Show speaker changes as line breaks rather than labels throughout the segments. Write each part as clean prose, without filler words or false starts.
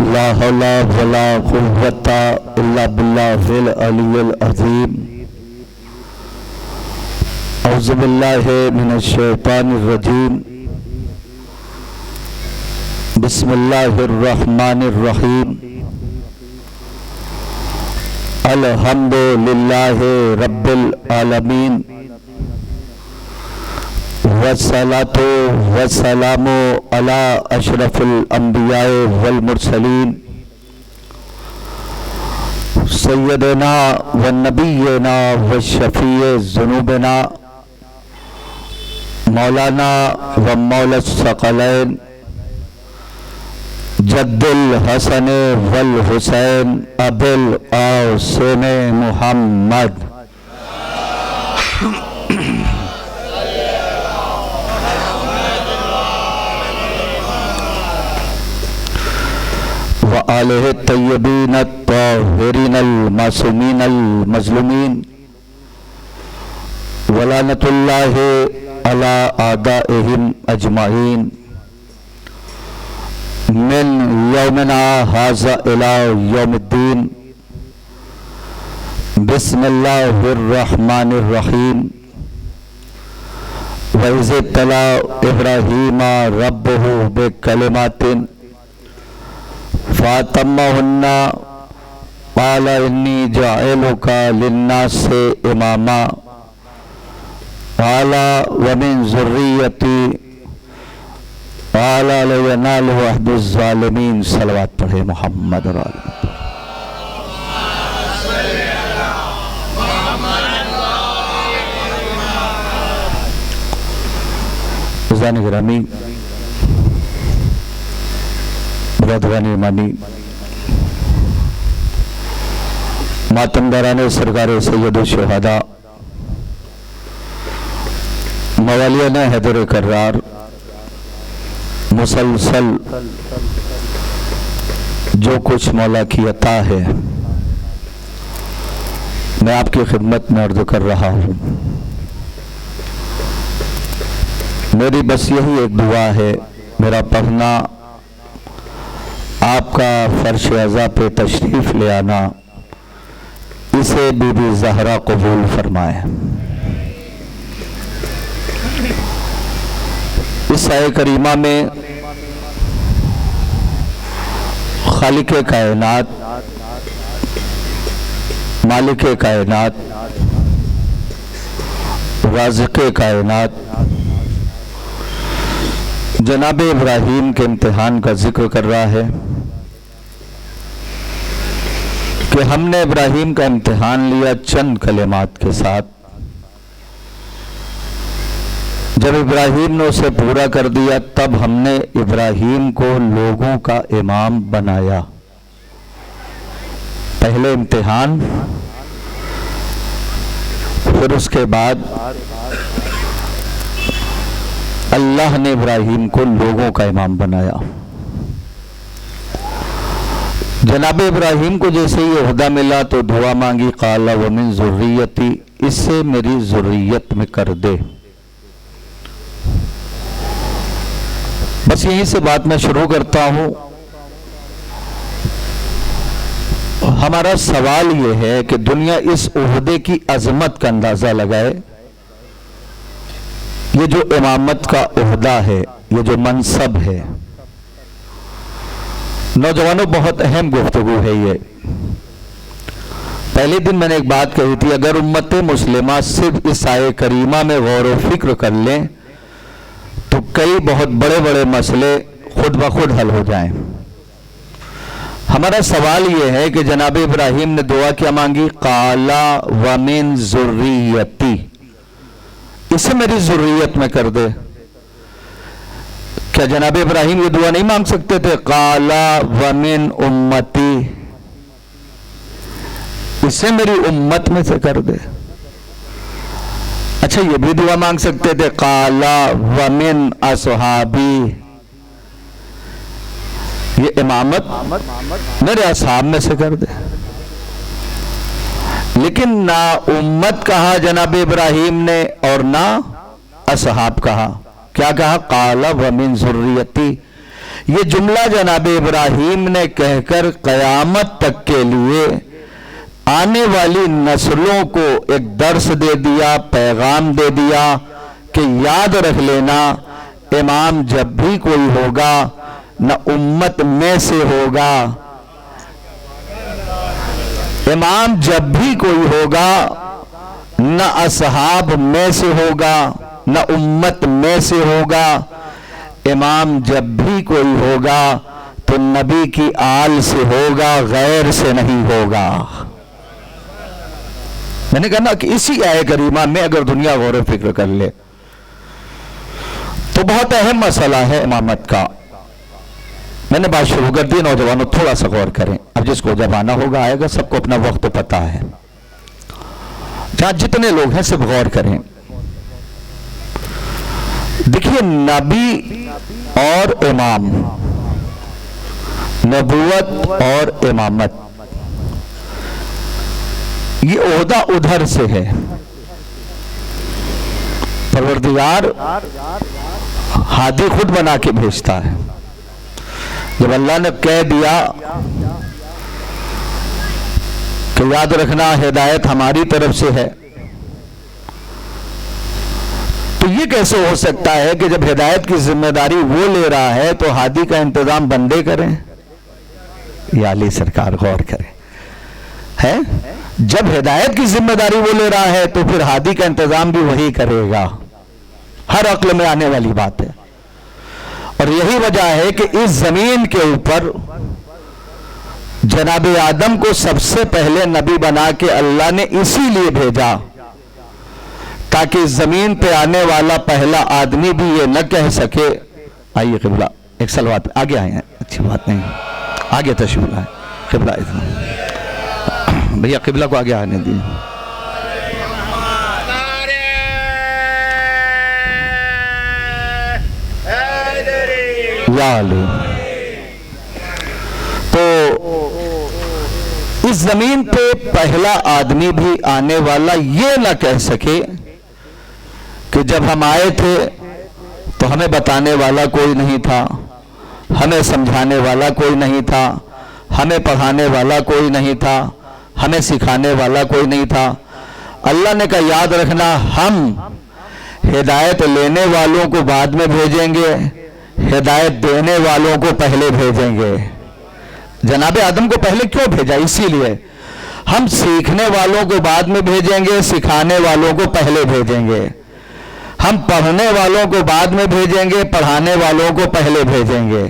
ला हौला वला कुव्वता इल्ला बिल्लाहिल अलिय्यिल अज़ीम। औज़ु बिल्लाहि मिनश शैतानिर रजीम। बिस्मिल्लाहिर रहमानिर रहीम। अल्हम्दुलिल्लाहि रब्बिल आलमीन। वस्सलातु वस्सलामु अला अशरफिल अंबियाए वल मुरसलीन सय्यदना व नबियना व शफीए ज़ुनूबना मौलाना व मौला सकलैन जद्दुल हसन वल हुसैन अबुल क़ासिम मुहम्मद व आलिहि तय्यबीन अत्ताहिरीन अल-मासूमीन अल-मज़लूमीन व लानतुल्लाहि अला आदाइहिम अजमाइन मिन यौमिना हाज़ा इला यौमिद्दीन। बिस्मिल्लाहिर रहमानिर रहीम। व इज़ इब्तला इब्राहीमा रब्बुहु बिकलिमातिन फ़अतम्महुन्ना क़ाल इन्नी जाइलुका लिन्नासि इमामा क़ाल व मिन ज़ुर्रिय्यती क़ाल ला यनालु अहदुज़ ज़ालिमीन। सलवात पढ़े मोहम्मद और ज़ान गिरामी बरदरानी मानी मातमदाराने सरकार सैयद शुहदा मवालियाने हैदर करार मुसलसल जो कुछ मौला की अता है मैं आपकी खिदमत में अर्ज़ कर रहा हूँ। मेरी बस यही एक दुआ है, मेरा पढ़ना आपका फर्श अज़ा पे तशरीफ़ ले आना इसे बीबी ज़हरा कबूल फरमाए। इस आये करीमा में खालिक़े कायनात, मालिके कायनात, राज़िक़े कायनात जनाब इब्राहीम के इम्तिहान का जिक्र कर रहा है कि हमने इब्राहीम का इम्तिहान लिया चंद कलिमात के साथ। जब इब्राहीम ने उसे पूरा कर दिया तब हमने इब्राहीम को लोगों का इमाम बनाया। पहले इम्तिहान, फिर उसके बाद अल्लाह ने इब्राहीम को लोगों का इमाम बनाया। जनाब इब्राहीम को जैसे ही ओहदा मिला तो दुआ मांगी, क़ाल व मिन ज़ुर्रियती, इससे मेरी ज़ुर्रियत में कर दे। बस यहीं से बात मैं शुरू करता हूं। हमारा सवाल यह है कि दुनिया इस ओहदे की अजमत का अंदाजा लगाए। ये जो इमामत का ओहदा है, ये जो मनसब है, नौजवानों बहुत अहम गुफ्तगू है ये। पहले दिन मैंने एक बात कही थी, अगर उम्मत मुस्लिमा सिर्फ इस आये करीमा में गौर व फिक्र कर लें तो कई बहुत बड़े बड़े मसले खुद ब खुद हल हो जाएं। हमारा सवाल यह है कि जनाब इब्राहीम ने दुआ क्या मांगी, क़ाला व मिन ज़ुर्रियती, इसे मेरी ज़ुर्रियत में कर दे। क्या जनाब इब्राहीम ये दुआ नहीं मांग सकते थे, क़ाला व मिन उम्मती, इसे मेरी उम्मत में से कर दे। अच्छा, ये भी दुआ मांग सकते थे, क़ाला व मिन अस्हाबी, ये इमामत मेरे असहाब में से कर दे। लेकिन ना उम्मत कहा जनाब इब्राहीम ने और ना असहाब कहा। क्या कहा? काला व मिन ज़ुर्रियती। ये जुमला जनाब इब्राहीम ने कहकर क़यामत तक के लिए आने वाली नस्लों को एक दर्स दे दिया, पैगाम दे दिया कि याद रख लेना, इमाम जब भी कोई होगा न उम्मत में से होगा, इमाम जब भी कोई होगा न असहाब में से होगा न उम्मत में से होगा, इमाम जब भी कोई होगा तो नबी की आल से होगा, गैर से नहीं होगा। मैंने कहा ना कि इसी आय करीमा में अगर दुनिया गौर फिक्र कर ले तो बहुत अहम मसला है इमामत का। मैंने बात शुरू कर दी, नौजवानों थोड़ा सा गौर करें। अब जिसको जब आना होगा आएगा, सबको अपना वक्त पता है। जहां जितने लोग हैं सब गौर करें। देखिए, नबी और इमाम, नबूवत और इमामत, ये ओहदा उधर से है। परवरदिगार हादी खुद बना के भेजता है। जब अल्लाह ने कह दिया कि याद रखना हिदायत हमारी तरफ से है, तो ये कैसे हो सकता है कि जब हिदायत की जिम्मेदारी वो ले रहा है तो हादी का इंतजाम बंदे करें? या अली सरकार गौर करें, है जब हिदायत की जिम्मेदारी वो ले रहा है तो फिर हादी का इंतजाम भी वही करेगा। हर अक्ल में आने वाली बात है। और यही वजह है कि इस जमीन के ऊपर जनाब आदम को सबसे पहले नबी बना के अल्लाह ने इसीलिए भेजा ताकि इस जमीन पे आने वाला पहला आदमी भी ये न कह सके। आइए किबला, एक सलवात आगे आए हैं, अच्छी बात नहीं, आगे तशरीफ लाए किबला। इतना भैया किबला को आगे आने दिए। तो इस जमीन पे पहला आदमी भी आने वाला ये ना कह सके कि जब हम आए थे तो हमें बताने वाला कोई नहीं था, हमें समझाने वाला कोई नहीं था, हमें पढ़ाने वाला कोई नहीं था, हमें सिखाने वाला कोई नहीं था। अल्लाह ने कहा याद रखना, हम हिदायत लेने वालों को बाद में भेजेंगे, हिदायत देने वालों को पहले भेजेंगे। जनाब आदम को पहले क्यों भेजा? इसीलिए हम सीखने वालों को बाद में भेजेंगे, सिखाने वालों को पहले भेजेंगे। हम पढ़ने वालों को बाद में भेजेंगे, पढ़ाने वालों को पहले भेजेंगे।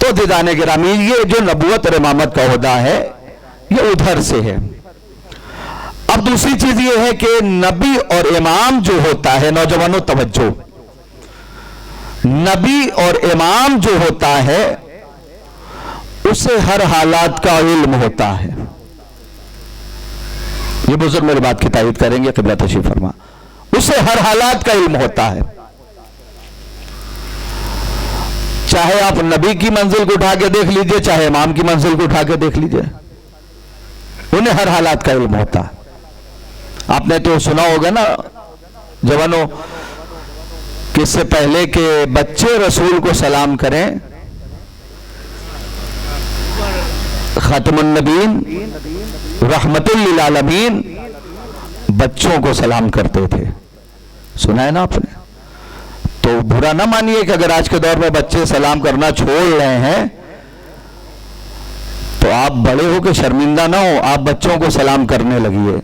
तो दीदाने गिरामी, ये जो नबूवत और इमामत का ओहदा है ये उधर से है। अब दूसरी चीज ये है कि नबी और इमाम जो होता है, नौजवानों तवज्जो, नबी और इमाम जो होता है उसे हर हालात का इल्म होता है। ये बुजुर्ग मेरी बात की तायीद करेंगे, क़िबला तशरीफ फरमा। उसे हर हालात का इल्म होता है। चाहे आप नबी की मंजिल को उठा के देख लीजिए, चाहे इमाम की मंजिल को उठा के देख लीजिए, उन्हें हर हालात का इल्म होता है। आपने तो सुना होगा ना जवानों, कि इससे पहले के बच्चे रसूल को सलाम करें, खत्मुन नबीन रहमतुल लिल आलमीन बच्चों को सलाम करते थे। सुना है ना आपने? तो बुरा ना मानिए कि अगर आज के दौर में बच्चे सलाम करना छोड़ रहे हैं तो आप बड़े हो के शर्मिंदा ना हो, आप बच्चों को सलाम करने लगिए।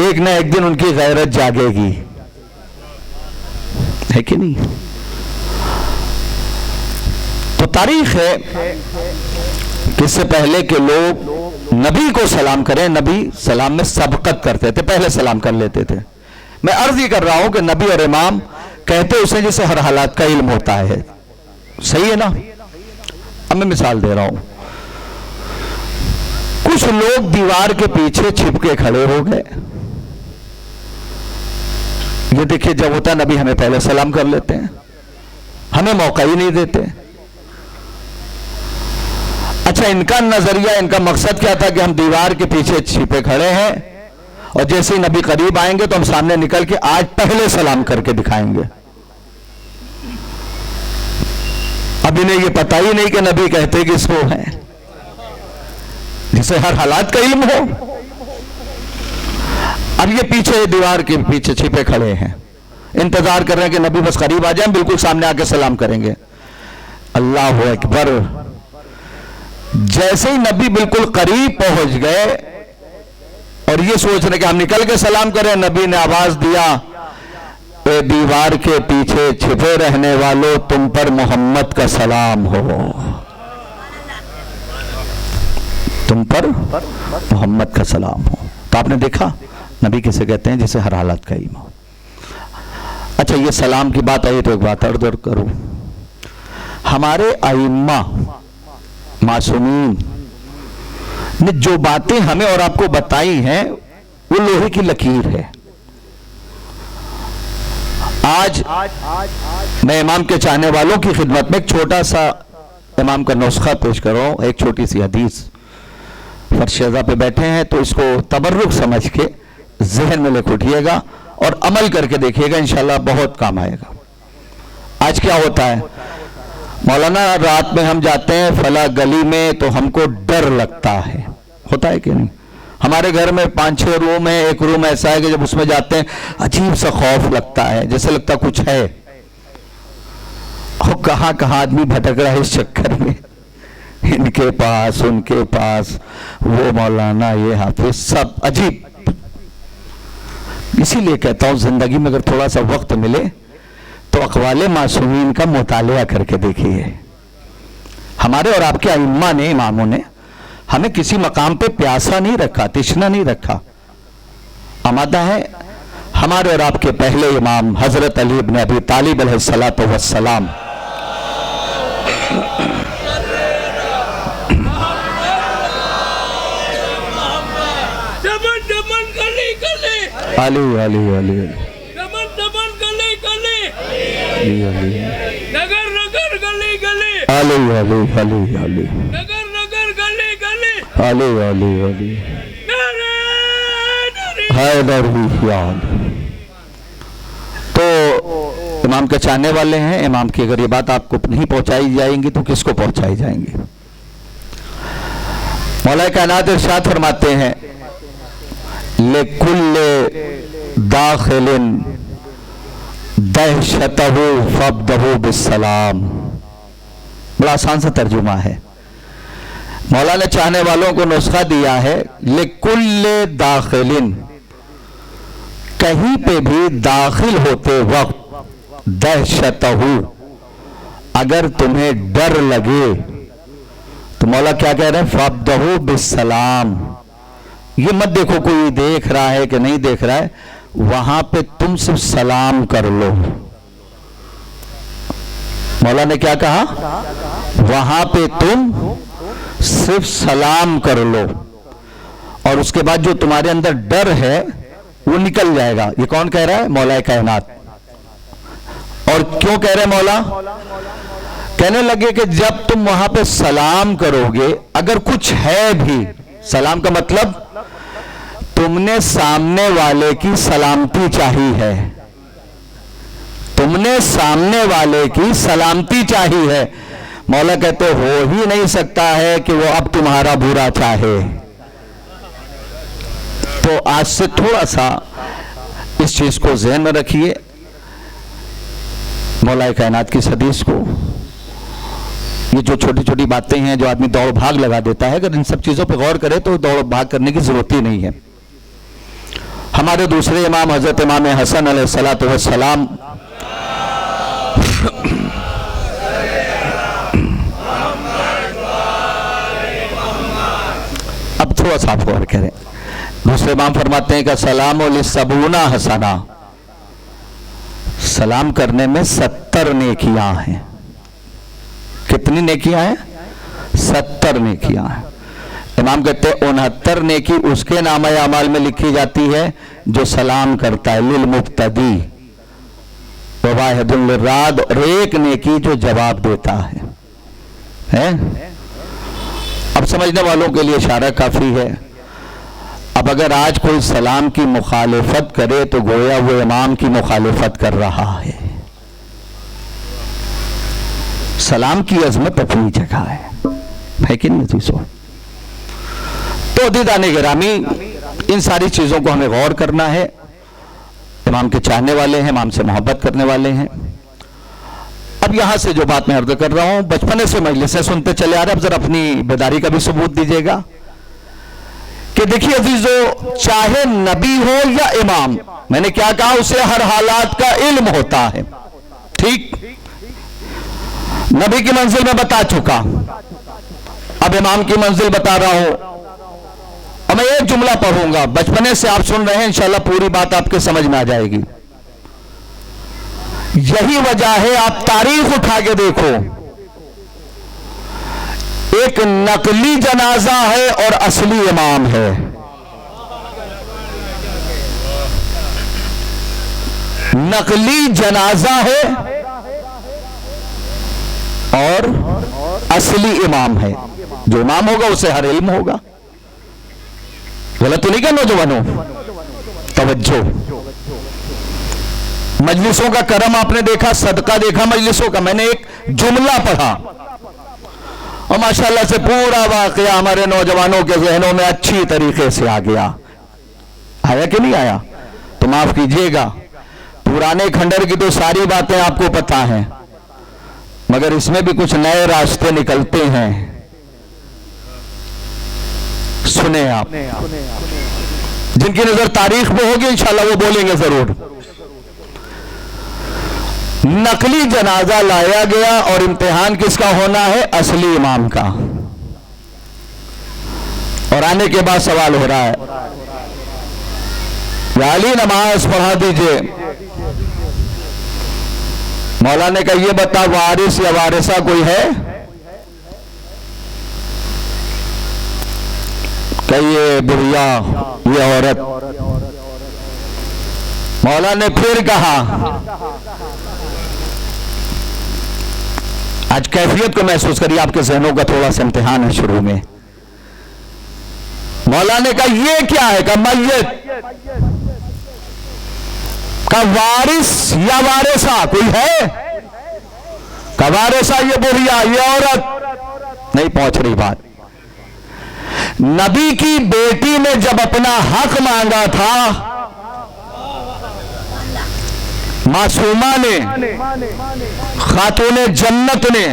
एक ना एक दिन उनकी गैरत जागेगी, है कि नहीं? तो तारीख है कि इससे पहले के लोग नबी को सलाम करें, नबी सलाम में सबकत करते थे, पहले सलाम कर लेते थे। मैं अर्ज ही कर रहा हूं कि नबी और इमाम कहते उसे जिसे हर हालात का इल्म होता है। सही है ना? अब मैं मिसाल दे रहा हूं। कुछ लोग दीवार के पीछे छिपके खड़े हो गए। ये देखिए, जब होता नबी हमें पहले सलाम कर लेते हैं, हमें मौका ही नहीं देते। अच्छा, इनका नजरिया, इनका मकसद क्या था कि हम दीवार के पीछे छिपे खड़े हैं और जैसे ही नबी करीब आएंगे तो हम सामने निकल के आज पहले सलाम करके दिखाएंगे। अब इन्हें ये पता ही नहीं कि नबी कहते किसको है, जिसे हर हालात का इल्म हो। अब ये पीछे दीवार के पीछे छिपे खड़े हैं, इंतजार कर रहे हैं कि नबी बस करीब आ जाए, बिल्कुल सामने आके सलाम करेंगे। अल्लाह अकबर। जैसे ही नबी बिल्कुल करीब पहुंच गए और ये सोच रहे कि हम निकल के सलाम करें, नबी ने आवाज दिया, ए दीवार के पीछे छिपे रहने वालों, तुम पर मोहम्मद का सलाम हो, तुम पर मोहम्मद का सलाम हो। तो आपने देखा नबी किसे कहते हैं, जिसे हर हालत का ईमान। अच्छा, ये सलाम की बात आई तो एक बात और करूं। हमारे आइम्मा मासूमीन ने जो बातें हमें और आपको बताई हैं वो लोहे की लकीर है। आज मैं इमाम के चाहने वालों की खिदमत में एक छोटा सा इमाम का नुस्खा पेश कर रहा हूं। एक छोटी सी हदीस, फर्शेज़ा पे बैठे हैं तो इसको तबर्रुक समझ के जहन में लिख उठिएगा और अमल करके देखिएगा, इंशाल्लाह बहुत काम आएगा। आज क्या होता है मौलाना, रात में हम जाते हैं फला गली में तो हमको डर लगता है, होता है कि नहीं? हमारे घर में 5-6 रूम है, एक रूम ऐसा है कि जब उसमें जाते हैं अजीब सा खौफ लगता है, जैसे लगता कुछ है। और कहां कहां आदमी भटक रहा है इस चक्कर में, इनके पास उनके पास, वो मौलाना ये हाफिज, सब अजीब। इसीलिए कहता हूं जिंदगी में अगर थोड़ा सा वक्त मिले तो अक़वाले मासूमीन का मुतालिया करके देखिए। हमारे और आपके अइम्मा ने, इमामों ने हमें किसी मकाम पे प्यासा नहीं रखा, तिश्ना नहीं रखा। आमादा है हमारे और आपके पहले इमाम हजरत अली इब्न अबी तालिब अलैहिस्सलातु वस्सलाम। अली अली अली
नगर नगर गली गली,
अली अली अली अली
नगर नगर गली गली,
अली अली अली हैदर याद। तो इमाम के चाहने वाले हैं, इमाम की अगर ये बात आपको नहीं पहुंचाई जाएंगी तो किसको पहुंचाई जाएंगी? मौला कायनात इरशाद फरमाते हैं, लिकुल्ले दाखिलिन दहशतहु फब्दहु बिस्सलाम। बड़ा आसान सा तर्जुमा है। मौला ने चाहने वालों को नुस्खा दिया है, लिकुल्ले दाखिलिन, कहीं पे भी दाखिल होते वक्त दहशतहु, अगर तुम्हें डर लगे तो मौला क्या कह रहे हैं, फब्दहु बिस्सलाम। ये मत देखो कोई देख रहा है कि नहीं देख रहा है, वहां पे तुम सिर्फ सलाम कर लो। मौला ने क्या कहा, वहां पे तुम सिर्फ सलाम कर लो और उसके बाद जो तुम्हारे अंदर डर है वो निकल जाएगा। ये कौन कह रहा है? मौला कायनात। और क्यों कह रहे मौला? कहने लगे कि जब तुम वहां पे सलाम करोगे, अगर कुछ है भी, सलाम का मतलब तुमने सामने वाले की सलामती चाहिए है, तुमने सामने वाले की सलामती चाहिए है। मौला कहते हो ही नहीं सकता है कि वो अब तुम्हारा बुरा चाहे। तो आज से थोड़ा सा इस चीज को ज़हन में रखिए, मौला कायनात की हदीस को। ये जो छोटी छोटी बातें हैं जो आदमी दौड़ भाग लगा देता है, अगर इन सब चीजों पर गौर करे तो दौड़ भाग करने की जरूरत ही नहीं है। हमारे दूसरे इमाम हजरत इमाम हसन अलैहिस्सलातु वस्सलाम अब थोड़ा सा आप गौर करें। दूसरे इमाम फरमाते हैं कि सलाम लिस्सबूना हसना, सलाम करने में 70 नेकियां हैं। कितनी नेकियां हैं? 70 नेकियां हैं। इमाम कहते हैं 69 नेकी उसके नामे अमाल में लिखी जाती है जो सलाम करता है, लिल मुब्तदी व वाहिदुल लिर्राद, और एक नेकी जो जवाब देता है? अब समझने वालों के लिए इशारा काफी है। अब अगर आज कोई सलाम की मुखालिफत करे तो गोया वो इमाम की मुखालिफत कर रहा है। सलाम की अजमत अपनी जगह है कि नहीं चीजों? तो दीदाने गिरामी, इन सारी चीजों को हमें गौर करना है। इमाम के चाहने वाले हैं, इमाम से मोहब्बत करने वाले हैं। अब यहां से जो बात मैं अर्ज कर रहा हूं, बचपने से मजलिसें सुनते चले आ रहे, अब जरा अपनी बेदारी का भी सबूत दीजिएगा कि देखिए अजीजों, चाहे नबी हो या इमाम, मैंने क्या कहा, उसे हर हालात का इल्म होता है। ठीक, नबी की मंजिल में बता चुका, अब इमाम की मंजिल बता रहा हूं। और मैं एक जुमला पढ़ूंगा, बचपने से आप सुन रहे हैं, इंशाल्लाह पूरी बात आपके समझ में आ जाएगी। यही वजह है, आप तारीख उठा के देखो, एक नकली जनाजा है और असली इमाम है। नकली जनाजा है और असली इमाम है। जो इमाम होगा उसे हर इल्म होगा। गलत तो नहीं क्या नौजवानों? तवज्जो, मजलिसों का करम आपने देखा, सदका देखा मजलिसों का। मैंने एक जुमला पढ़ा और माशाल्लाह से पूरा वाकया हमारे नौजवानों के जहनों में अच्छी तरीके से आ गया। आया कि नहीं आया? तो माफ कीजिएगा, पुराने खंडर की तो सारी बातें आपको पता हैं, मगर इसमें भी कुछ नए रास्ते निकलते हैं। सुने आप, जिनकी नजर तारीख में होगी इंशाल्लाह वो बोलेंगे जरूर। नकली जनाजा लाया गया और इम्तिहान किसका होना है? असली इमाम का। और आने के बाद सवाल हो रहा है, वाली नमाज पढ़ा दीजिए। मौला ने कहा, ये बता, वारिस या वारिसा कोई है? ये बुढ़िया, ये औरत। मौला ने फिर कहा, आज कैफियत को महसूस करिए, आपके जहनों का थोड़ा सा इम्तिहान है शुरू में। मौला ने कहा, ये क्या है? का मैयत का वारिस या वारिसा कोई है? का वारिसा ये बुढ़िया, ये औरत। नहीं पहुंच रही बात। नबी की बेटी ने जब अपना हक मांगा था, मासूमा ने, खातूने जन्नत ने,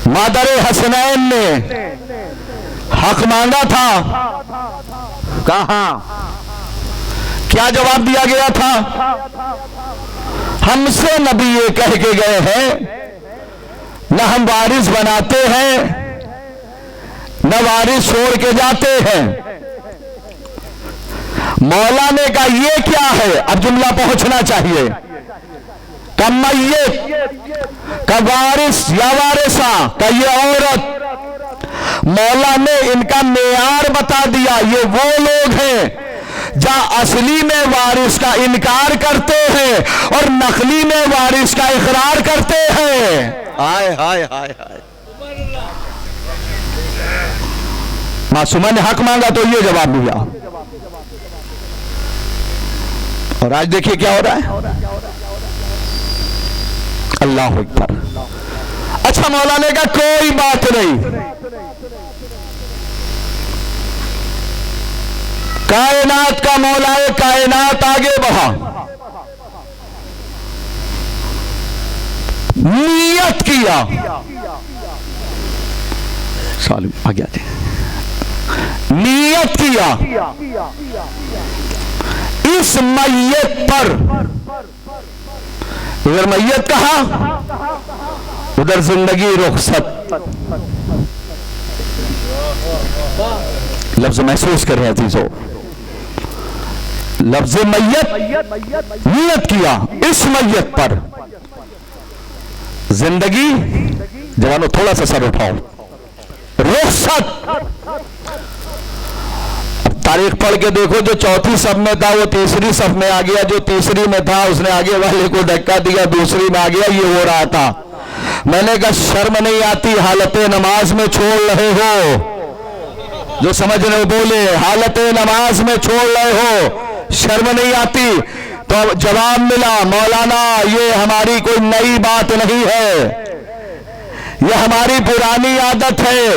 मादर हसनैन ने हक मांगा था, कहां क्या जवाब दिया गया था? हमसे नबी ये कह के गए हैं, न हम वारिस बनाते हैं न वारिस छोड़ के जाते हैं। मौला ने कहा, ये क्या है? अब जुमला पहुंचना चाहिए। का मैयत का वारिस या वारिसा का ये औरत। मौला ने इनका मेयार बता दिया, ये वो लोग हैं जहां असली में वारिस का इनकार करते हैं और नकली में वारिस का इकरार करते हैं। हाय हाय हाय हाय। मासूमा ने हक मांगा तो ये जवाब दिया, और आज देखिए क्या हो रहा है। अल्लाह अकबर। अच्छा, मौला ने कहा, कोई बात नहीं, कायनात का मौला है, कायनात आगे बढ़ा, नियत किया। सालू आ गया थे, नियत किया इस मैयत पर। इधर मैयत कहा, उधर जिंदगी रुखसत। लफ्ज महसूस कर रहे हैं चीजों, लफ्ज मैयत, नियत किया इस मैयत पर जिंदगी। जवानों थोड़ा सा सर उठाओ, रुखसत। तारीख पढ़ के देखो, जो चौथी सफ में था वो तीसरी सफ में आ गया, जो तीसरी में था उसने आगे वाले को धक्का दिया, दूसरी में आ गया। ये हो रहा था। मैंने कहा, शर्म नहीं आती? हालत नमाज में छोड़ रहे हो। जो समझ रहे बोले, हालत नमाज में छोड़ रहे हो, शर्म नहीं आती? तो जवाब मिला, मौलाना ये हमारी कोई नई बात नहीं है, ये हमारी पुरानी आदत है।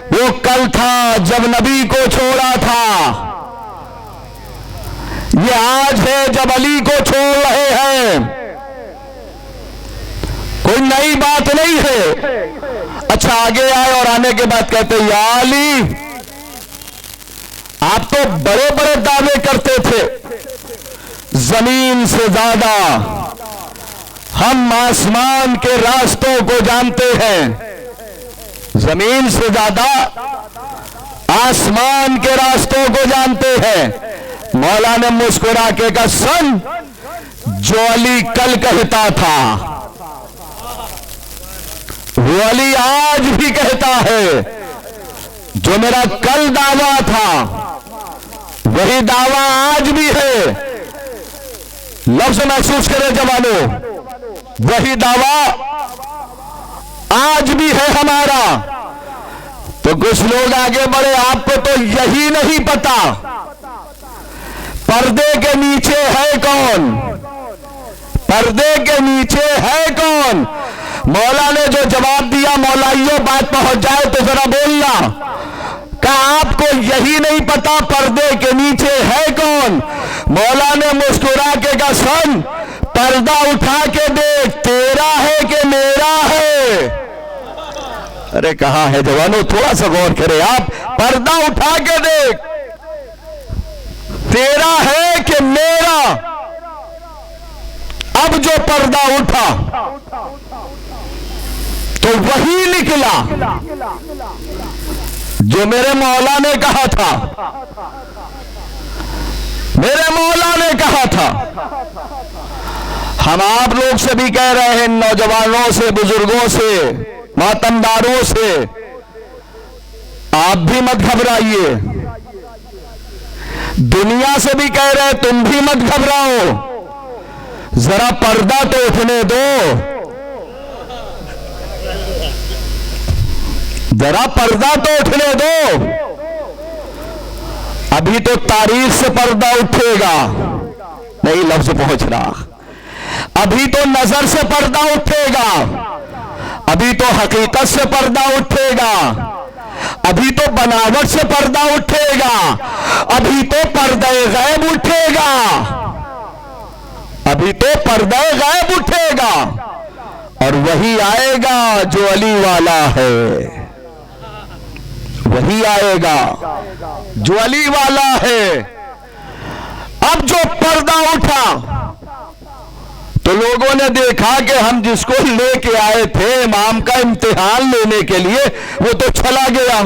वो कल था जब नबी को छोड़ा था, ये आज है जब अली को छोड़ रहे हैं, कोई नई बात नहीं है। अच्छा, आगे आए और आने के बाद कहते, या अली, आप तो बड़े बड़े दावे करते थे, जमीन से ज्यादा हम आसमान के रास्तों को जानते हैं, जमीन से ज्यादा आसमान के रास्तों को जानते हैं। मौला ने मुस्कुरा के कहा, सुन, जो अली कल कहता था वो अली आज भी कहता है, जो मेरा कल दावा था वही दावा आज भी है। लफ्ज महसूस करें जवानों, वही दावा आज भी है हमारा। तो कुछ लोग आगे बढ़े, आपको तो यही नहीं पता पर्दे के नीचे है कौन, पर्दे के नीचे है कौन। मौला ने जो जवाब दिया, मौलाइयों बात पहुंच जाए तो जरा बोलना, कहा आपको यही नहीं पता पर्दे के नीचे है कौन। मौला ने मुस्कुरा के कहा, सुन, पर्दा उठा के देख, तेरा है कि मेरा है। अरे कहां है जवानों, थोड़ा सा गौर करें आप, पर्दा उठा के देख, तेरा है कि मेरा। अब जो पर्दा उठा तो वही निकला जो मेरे मौला ने कहा था, मेरे मौला ने कहा था। हम आप लोग से भी कह रहे हैं, नौजवानों से, बुजुर्गों से, मातमदारों से, आप भी मत घबराइए। दुनिया से भी कह रहे हैं, तुम भी मत घबराओ, जरा पर्दा तो उठने दो, जरा पर्दा तो उठने दो। अभी तो तारीख से पर्दा उठेगा, नहीं लफ्ज पहुंच रहा, अभी तो नजर से पर्दा उठेगा, अभी तो हकीकत से पर्दा उठेगा, अभी तो बनावट से पर्दा उठेगा, अभी तो पर्दा गैब उठेगा, अभी तो पर्दा गैब उठेगा। और वही आएगा जो अली वाला है, वही आएगा जो अली वाला है। अब जो पर्दा उठा तो लोगों ने देखा कि हम जिसको लेके आए थे इमाम का इम्तिहान लेने के लिए, वो तो चला गया,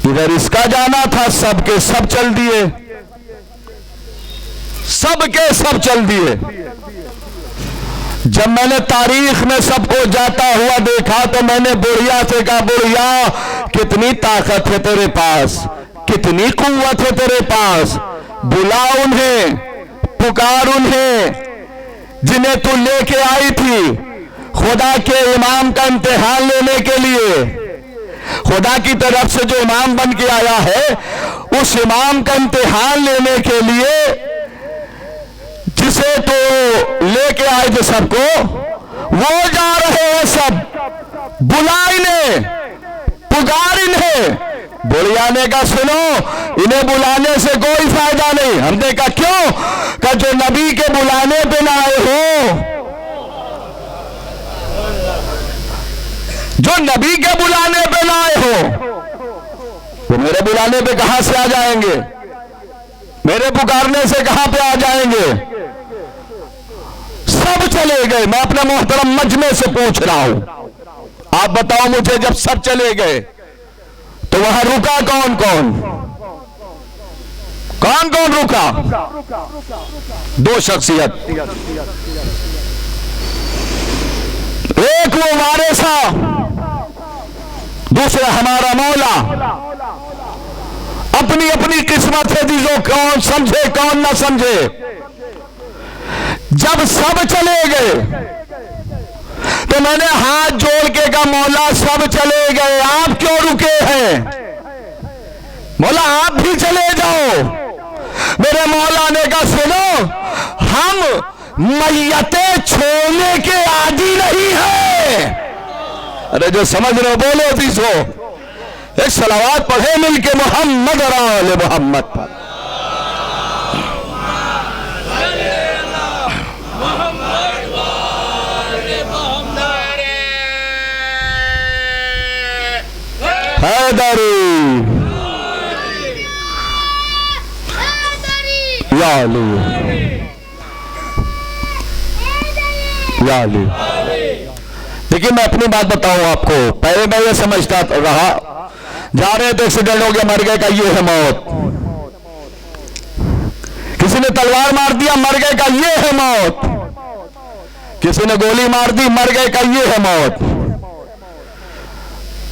इधर इसका जाना था, सबके सब चल दिए, सबके सब चल दिए। जब मैंने तारीख में सबको जाता हुआ देखा तो मैंने बुढ़िया से कहा, बुढ़िया कितनी ताकत है तेरे पास, कितनी कुव्वत है तेरे पास, बुला उन्हें, पुकार उन्हें जिन्हें तू लेके आई थी खुदा के इमाम का इम्तिहान लेने के लिए। खुदा की तरफ से जो इमाम बन के आया है, उस इमाम का इम्तिहान लेने के लिए जिसे तो लेके आए थे सबको, वो जा रहे हैं सब, बुला इन्हें, पुकार इन्हें। बुढ़िया ने कहा, सुनो, इन्हें बुलाने से कोई फायदा नहीं। हमने कहा क्यों? कहा जो नबी के बुलाने पे ना आए हो, जो नबी के बुलाने पे ना आए हो, तो मेरे बुलाने पे कहां से आ जाएंगे, मेरे पुकारने से कहां पे आ जाएंगे। सब चले गए। मैं अपने मोहतरम मजमे से पूछ रहा हूं, आप बताओ मुझे, जब सब चले गए तो वहां रुका कौन कौन, कौन कौन रुका? दो शख्सियत, एक वो वारिसा, दूसरा हमारा मौला। अपनी अपनी किस्मत है जो कौन समझे कौन ना समझे। जब सब चले गए तो मैंने हाथ जोड़ के कहा, मौला सब चले गए, आप क्यों रुके हैं? मौला आप भी चले जाओ। मेरे मौला ने कहा सुनो, हम मैयतें छोड़ने के आदी नहीं है। अरे जो समझ रहे हो बोलो तीसो, एक सलावात पढ़े मिलके मोहम्मद और आले मोहम्मद पर। हैदरी या अली या अली। देखिए मैं अपनी बात बताऊं आपको, पहले मैं ये समझता रहा, जा रहे थे एक्सीडेंट हो गया, मर गए का ये है मौत। किसी ने तलवार मार दिया, मर गए का ये है मौत। किसी ने गोली मार दी, मर गए का ये है मौत।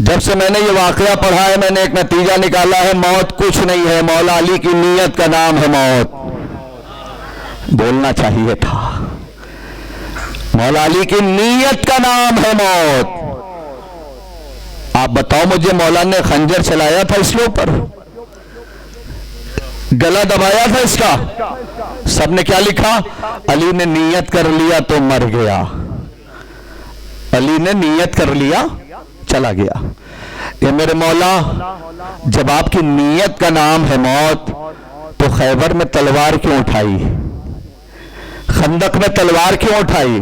जब से मैंने ये वाकया पढ़ा है, मैंने एक नतीजा निकाला है, मौत कुछ नहीं है, मौला अली की नीयत का नाम है मौत। बोलना चाहिए था, मौला अली की नीयत का नाम है मौत। आप बताओ मुझे, मौला ने खंजर चलाया था इसके ऊपर, गला दबाया था इसका, सबने क्या लिखा? अली ने नीयत कर लिया तो मर गया, अली ने नीयत कर लिया चला गया। ये मेरे मौला, जब आपकी नीयत का नाम है मौत, तो खैबर में तलवार क्यों उठाई? खंदक में तलवार क्यों उठाई?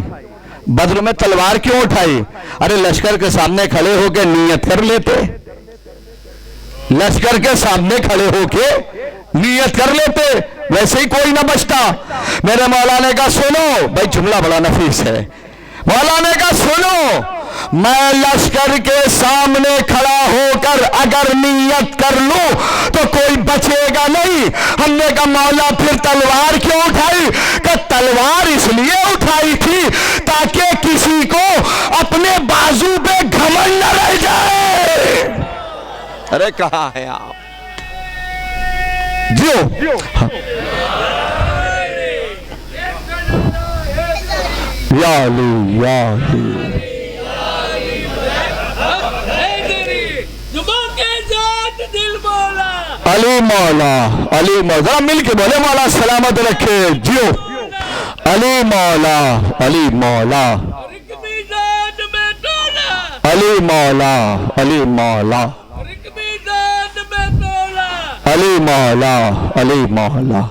बद्र में तलवार क्यों उठाई? अरे लश्कर के सामने खड़े होके नियत कर लेते, लश्कर के सामने खड़े होके नियत कर लेते, वैसे ही कोई ना बचता। मेरे मौला ने कहा सुनो, भाई जुमला बड़ा नफीस है। मौला ने कहा सुनो, मैं लश्कर के सामने खड़ा होकर अगर नियत कर लूं तो कोई बचेगा नहीं। हमने कहा मौला फिर तलवार क्यों उठाई? कि तलवार इसलिए उठाई थी ताकि किसी को अपने बाजू पे घमंड न रह जाए। अरे कहाँ है आप? जियो या अली या अली। अली मौला, अली मौला, जरा मिल के बोले मौला सलामत रखे। जियो अली मौला, अली मौला, अली मौला, अली मौला, अली मौला, अली मौला,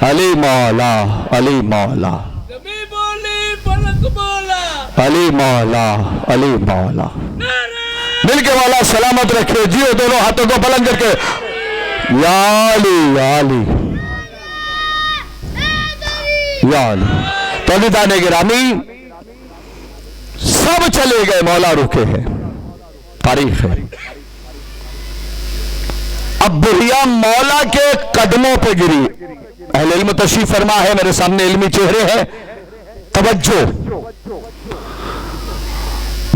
अली मौला, अली मौला, अली मौला, अली मौला। मिलके वाला सलामत रखे। जियो दोनों हाथों को बुलंद करके या अली या अली या अली। तो निदाने गिरामी सब चले गए, मौला रुके हैं, तारीख है। अब बुढ़िया मौला के कदमों पे गिरी। अहले इल्म तशरीफ फरमा है, मेरे सामने इल्मी चेहरे हैं, तवज्जो।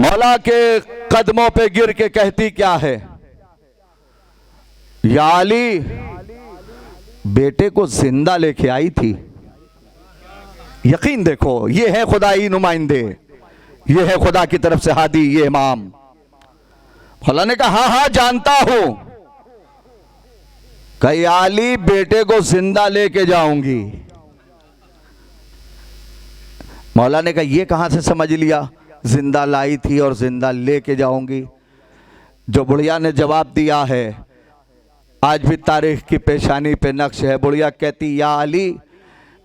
मौला के कदमों पे गिर के कहती क्या है? या अली, बेटे को जिंदा लेके आई थी। यकीन देखो, ये है खुदाई नुमाइंदे, ये है खुदा की तरफ से हादी, ये इमाम। मौला ने कहा हाँ हाँ जानता हूं। कही अली, बेटे को जिंदा लेके जाऊंगी। मौला ने कहा ये कहां से समझ लिया? जिंदा लाई थी और जिंदा लेके जाऊंगी। जो बुढ़िया ने जवाब दिया है, आज भी तारीख की पेशानी पे नक्श है। बुढ़िया कहती या अली,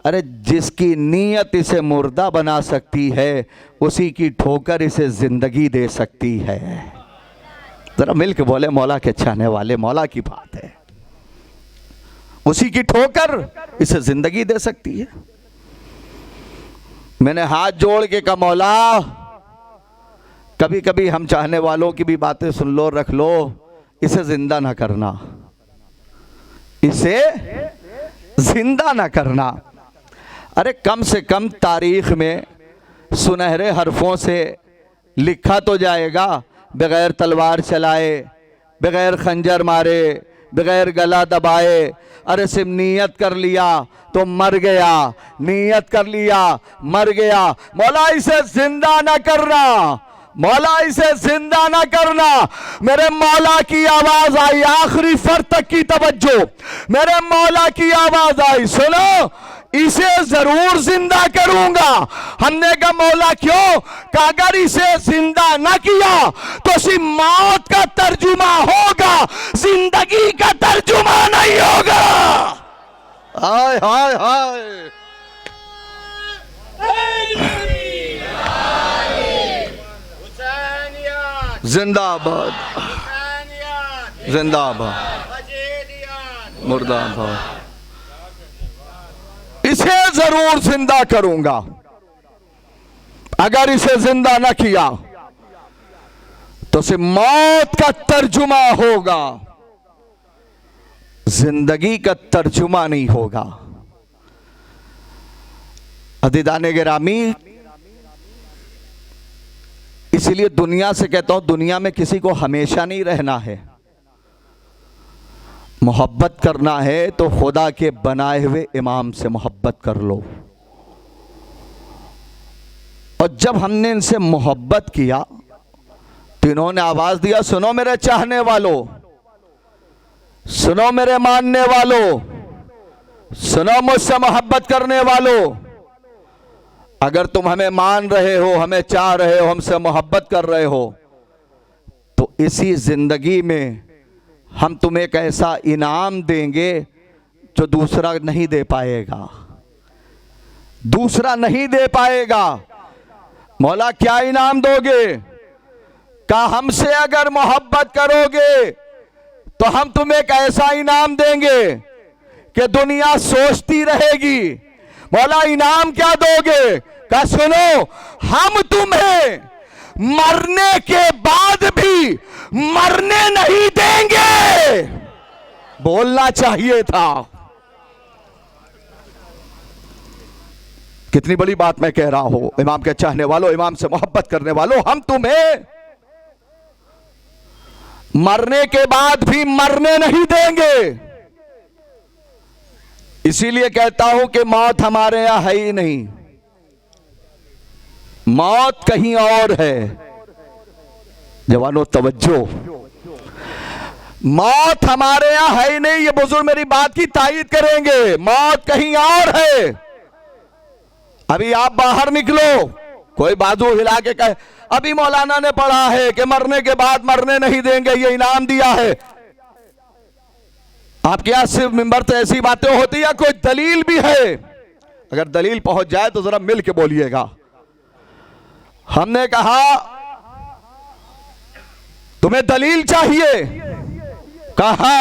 अरे जिसकी नीयत इसे मुर्दा बना सकती है, उसी की ठोकर इसे जिंदगी दे सकती है। जरा मिल के बोले मौला के चाहने वाले, मौला की बात है। उसी की ठोकर इसे जिंदगी दे सकती है। मैंने हाथ जोड़ के कहा मौला, कभी कभी हम चाहने वालों की भी बातें सुन लो, रख लो, इसे जिंदा ना करना, इसे जिंदा ना करना। अरे कम से कम तारीख में सुनहरे हरफों से लिखा तो जाएगा, बगैर तलवार चलाए, बगैर खंजर मारे, बगैर गला दबाए। अरे सिर्फ नीयत कर लिया तो मर गया, नीयत कर लिया मर गया। मौला इसे जिंदा ना करना। मौला इसे जिंदा ना करना। मेरे मौला की आवाज आई, आखिरी फर्द तक की तवज्जो, मेरे मौला की आवाज आई, सुनो इसे जरूर जिंदा करूंगा। हमने कहा मौला क्यों? कहा अगर इसे जिंदा ना किया तो सिर्फ मौत का तर्जुमा होगा, जिंदगी का तर्जुमा नहीं होगा। हाय हाय हाय, जिंदाबाद जिंदाबाद मुर्दाबाद। इसे जरूर जिंदा करूंगा। अगर इसे जिंदा न किया तो सिर्फ मौत का तर्जुमा होगा, जिंदगी का तर्जुमा नहीं होगा। अदीदाने गिरामी, इसलिए दुनिया से कहता हूं, दुनिया में किसी को हमेशा नहीं रहना है। मोहब्बत करना है तो खुदा के बनाए हुए इमाम से मोहब्बत कर लो। और जब हमने इनसे मोहब्बत किया तो इन्होंने आवाज दिया, सुनो मेरे चाहने वालों, सुनो मेरे मानने वालों, सुनो मुझसे मोहब्बत करने वालों, अगर तुम हमें मान रहे हो, हमें चाह रहे हो, हमसे मोहब्बत कर रहे हो, तो इसी जिंदगी में हम तुम्हें एक ऐसा इनाम देंगे जो दूसरा नहीं दे पाएगा, दूसरा नहीं दे पाएगा। मौला क्या इनाम दोगे? कहा हमसे अगर मोहब्बत करोगे तो हम तुम्हें एक ऐसा इनाम देंगे कि दुनिया सोचती रहेगी। मौला इनाम क्या दोगे? कहा सुनो, हम तुम्हें मरने के बाद भी मरने नहीं देंगे। बोलना चाहिए था। कितनी बड़ी बात मैं कह रहा हूं। इमाम के चाहने वालों, इमाम से मोहब्बत करने वालों, हम तुम्हें मरने के बाद भी मरने नहीं देंगे। इसीलिए कहता हूं कि मौत हमारे यहां है ही नहीं, मौत कहीं और है। जवानों तवज्जो, मौत हमारे यहां है ही नहीं। ये बुजुर्ग मेरी बात की तायीद करेंगे, मौत कहीं और है। अभी आप बाहर निकलो, कोई बाजू हिला के कहे अभी मौलाना ने पढ़ा है कि मरने के बाद मरने नहीं देंगे, ये इनाम दिया है। आपके यहां सिर्फ मिंबर तो ऐसी बातें होती है, कोई दलील भी है? अगर दलील पहुंच जाए तो जरा मिल के बोलिएगा। हमने कहा तुम्हें दलील चाहिए? कहा।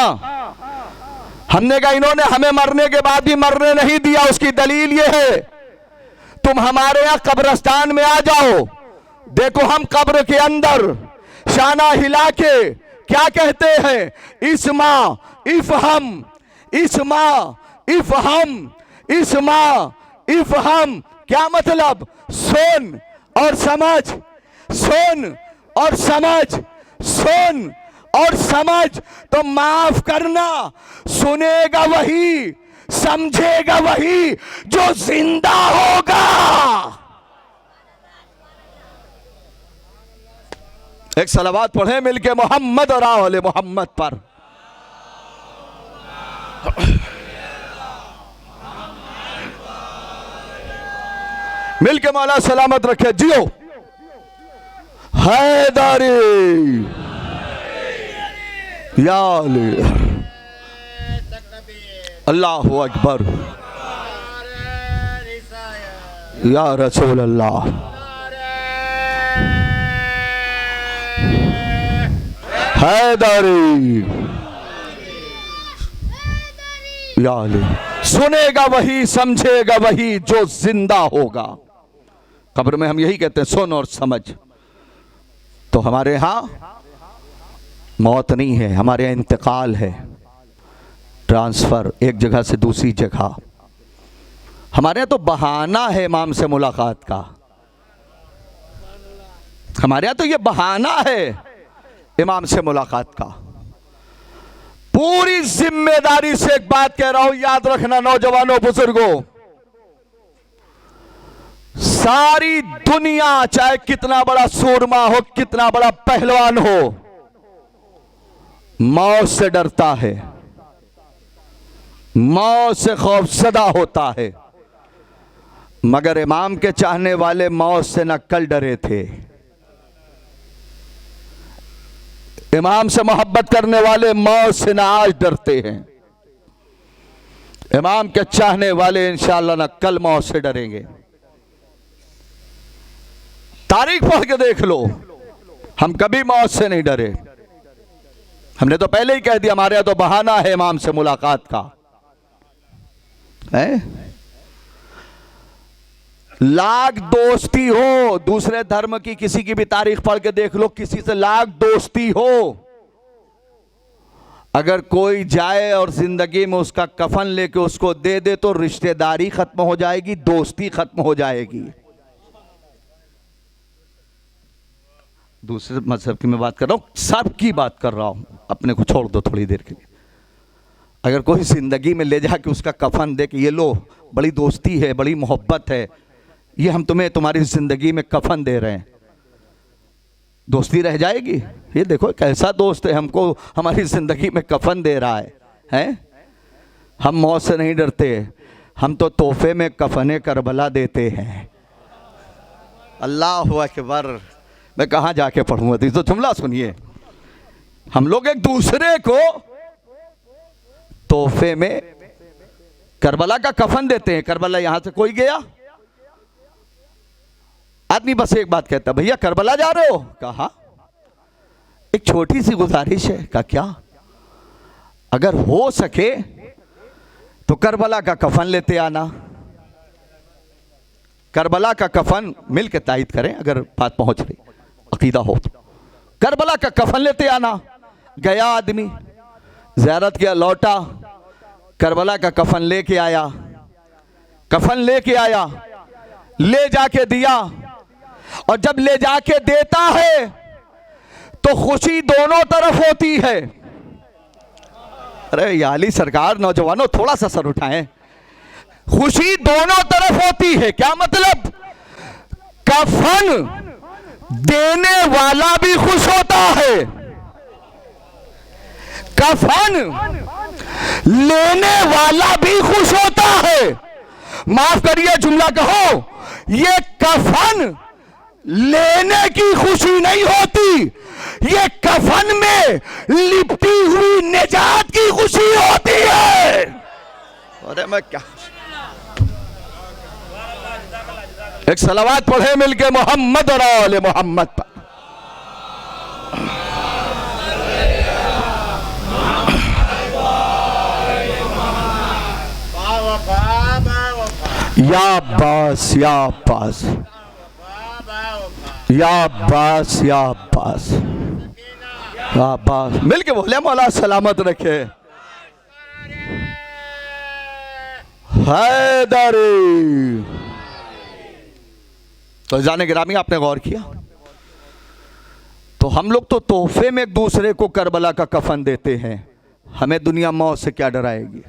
हमने कहा इन्होंने हमें मरने के बाद भी मरने नहीं दिया, उसकी दलील ये है तुम हमारे यहां कब्रिस्तान में आ जाओ, देखो हम कब्र के अंदर शाना हिला के क्या कहते हैं, इस्मा इफहम, इस्मा इफहम, इस्मा इफहम। क्या मतलब? सुन और समझ, सुन और समझ, सुन और समझ। तो माफ करना, सुनेगा वही, समझेगा वही जो जिंदा होगा। एक सलावत पढ़े मिलके मोहम्मद और आले मोहम्मद पर। मिलके मौला सलामत रखे। जियो हैदरी या अली, अल्लाहु अकबर या रसूल अल्लाह। हैदरी या अली। सुनेगा वही, समझेगा वही जो जिंदा होगा। कब्र में हम यही कहते हैं, सुन और समझ। तो हमारे यहां मौत नहीं है, हमारे यहां इंतकाल है, ट्रांसफर एक जगह से दूसरी जगह। हमारे यहां तो बहाना है इमाम से मुलाकात का, हमारे यहां तो ये बहाना है इमाम से मुलाकात का। पूरी जिम्मेदारी से एक बात कह रहा हूं, याद रखना नौजवानों, बुजुर्गों, सारी दुनिया चाहे कितना बड़ा सूरमा हो, कितना बड़ा पहलवान हो, मौत से डरता है, मौत से खौफजदा होता है। मगर इमाम के चाहने वाले मौत से न कल डरे थे। इमाम से मोहब्बत करने वाले मौत से न आज डरते हैं। इमाम के चाहने वाले इंशाअल्लाह न कल मौत से डरेंगे। तारीख पढ़ के देख लो, हम कभी मौत से नहीं डरे। हमने तो पहले ही कह दिया, हमारे यहां तो बहाना है इमाम से मुलाकात का है। लाख दोस्ती हो, दूसरे धर्म की किसी की भी तारीख पढ़ के देख लो, किसी से लाख दोस्ती हो, अगर कोई जाए और जिंदगी में उसका कफन लेके उसको दे दे तो रिश्तेदारी खत्म हो जाएगी, दोस्ती खत्म हो जाएगी। दूसरे मजहब की मैं बात कर रहा हूं, सबकी बात कर रहा हूं, अपने को छोड़ दो थोड़ी देर के लिए। अगर कोई जिंदगी में ले जाके उसका कफन दे के ये लो, बड़ी दोस्ती है, बड़ी मोहब्बत है, ये हम तुम्हें तुम्हारी जिंदगी में कफन दे रहे हैं, दोस्ती रह जाएगी? ये देखो कैसा दोस्त है, हमको हमारी जिंदगी में कफन दे रहा है? हम मौत से नहीं डरते, हम तो तोहफे में कफने करबला देते हैं। अल्लाह अकबर। मैं कहाँ जाके पढ़ूंगा? तो जुमला सुनिए, हम लोग एक दूसरे को तोहफे में करबला का कफन देते हैं। करबला यहां से कोई गया, आदमी बस एक बात कहता, भैया करबला जा रहे हो? कहा एक छोटी सी गुजारिश है। का क्या? अगर हो सके तो करबला का कफन लेते आना। करबला का कफन मिल के तायद करें, अगर बात पहुंच रही, अकीदा हो तो करबला का कफन लेते आना। गया आदमी, ज़ियारत किया, लौटा, करबला का कफन लेके आया। कफन लेके आया, ले जाके दिया, और जब ले जाके देता है तो खुशी दोनों तरफ होती है। अरे याली सरकार, नौजवानों थोड़ा सा सर उठाएं। खुशी दोनों तरफ होती है। क्या मतलब? कफन देने वाला भी खुश होता है, कफन लेने वाला भी खुश होता है। माफ करिए जुमला कहो, ये कफन लेने की खुशी नहीं होती, ये कफन में लिपटी हुई निजात की खुशी होती है। अरे मैं क्या, एक सलावत पढ़े मिलके मोहम्मद और आले मोहम्मद पर। या अब्बास, या अब्बास, या अब्बास, या अब्बास, या अब्बास। मिलके बोले मौला सलामत रखे। हैदरी। तो जाने गिरामी, आपने गौर किया? तो हम लोग तो तोहफे में एक दूसरे को करबला का कफन देते हैं। हमें दुनिया मौत से क्या डराएगी?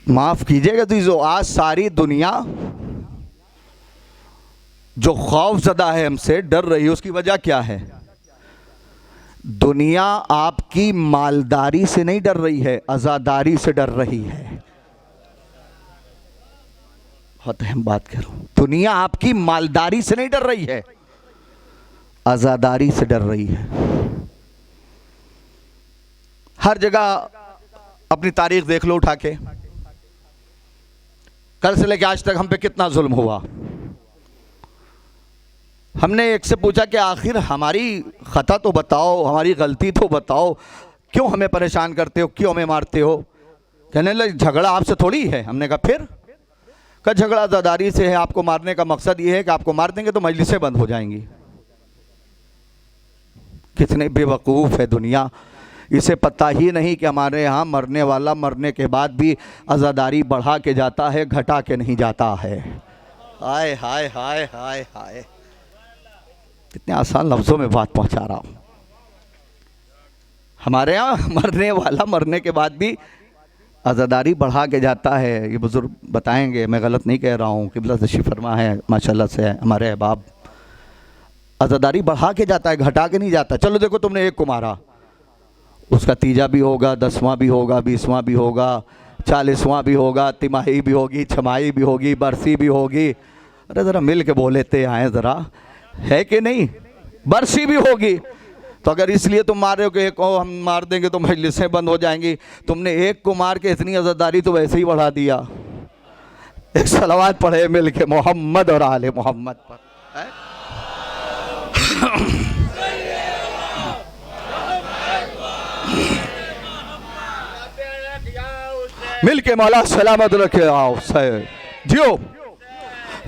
माफ कीजिएगा, तो जो आज सारी दुनिया जो खौफजदा है, हमसे डर रही है, उसकी वजह क्या है? दुनिया आपकी मालदारी से नहीं डर रही है, आजादारी से डर रही है। बहुत अहम बात कह रहा हूं। दुनिया आपकी मालदारी से नहीं डर रही है, आजादारी से डर रही है। हर जगह अपनी तारीख देख लो उठा के, कल से लेकर आज तक हम पे कितना जुल्म हुआ। हमने एक से पूछा कि आखिर हमारी खता तो बताओ, हमारी गलती तो बताओ, क्यों हमें परेशान करते हो, क्यों हमें मारते हो? कहने लगे झगड़ा आपसे थोड़ी है। हमने कहा फिर? का झगड़ा आजादारी से है, आपको मारने का मकसद ये है कि आपको मार देंगे तो मजलिसें बंद हो जाएंगी। कितने बेवकूफ़ है दुनिया, इसे पता ही नहीं कि हमारे यहाँ मरने वाला मरने के बाद भी आज़ादारी बढ़ा के जाता है, घटा के नहीं जाता है। हाय हाय हाय हाय हाय, कितने आसान लफ्ज़ों में बात पहुँचा रहा हूँ। हमारे यहाँ मरने वाला मरने के बाद भी आज़ादारी बढ़ा के जाता है, ये बुज़ुर्ग बताएंगे, मैं गलत नहीं कह रहा हूँ, क़िबला तशरीफ़ फरमा है माशाल्लाह से हमारे अहबाब। आज़ादारी बढ़ा के जाता है, घटा के नहीं जाता। चलो देखो तुमने एक को मारा, उसका तीजा भी होगा, 10वां भी होगा, 20वां भी होगा, 40वां भी होगा, तिमाही भी होगी, छमाही भी होगी, बरसी भी होगी। अरे ज़रा मिल के बोलेते आए ज़रा, है कि नहीं? बरसी भी होगी। तो अगर इसलिए तुम मार रहे हो कि एक को हम मार देंगे तो मजलिसें बंद हो जाएंगी, तुमने एक को मार के इतनी आज़ादारी तो वैसे ही बढ़ा दिया। एक सलावत पढ़े मिल के मोहम्मद और आले मोहम्मद पर। मिल के मौला सलामत रखे आओ हुसैन जियो।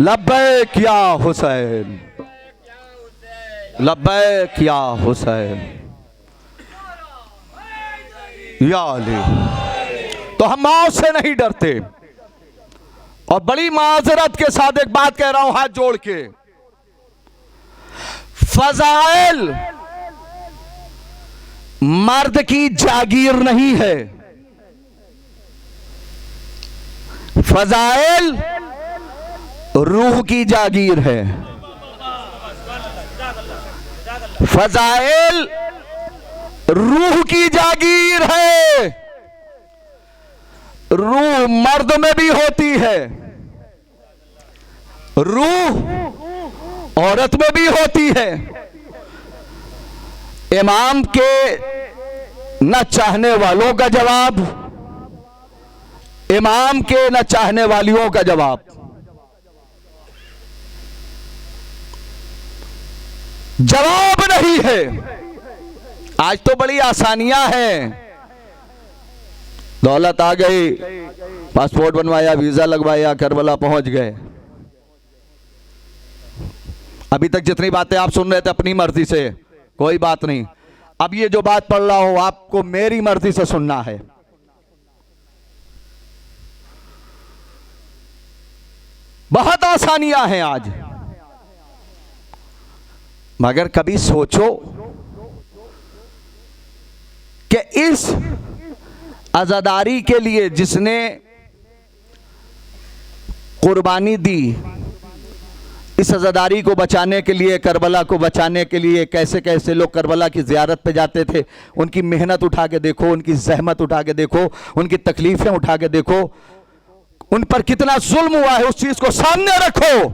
लब्बैक या हुसैन, लब्बैक या हुसैन या अली। तो हम मौत से नहीं डरते। और बड़ी माजरत के साथ एक बात कह रहा हूं हाथ जोड़ के, फजाइल मर्द की जागीर नहीं है, फजाइल रूह की जागीर है। फजाइल रूह की जागीर है। रूह मर्द में भी होती है, रूह औरत में भी होती है। इमाम के न चाहने वालों का जवाब, इमाम के न चाहने वालियों का जवाब। जवाब नहीं है। आज तो बड़ी आसानियां हैं, दौलत आ गई, पासपोर्ट बनवाया, वीजा लगवाया, करबला पहुंच गए। अभी तक जितनी बातें आप सुन रहे थे अपनी मर्जी से, कोई बात नहीं। अब ये जो बात पढ़ रहा हूं आपको मेरी मर्जी से सुनना है। बहुत आसानियां हैं आज, मगर कभी सोचो कि इस आज़ादारी के लिए जिसने कुर्बानी दी, इस आज़ादारी को बचाने के लिए, करबला को बचाने के लिए कैसे कैसे लोग करबला की ज़ियारत पे जाते थे। उनकी मेहनत उठा के देखो, उनकी ज़हमत उठा के देखो, उनकी तकलीफ़ें उठा के देखो, उन पर कितना जुल्म हुआ है, उस चीज़ को सामने रखो,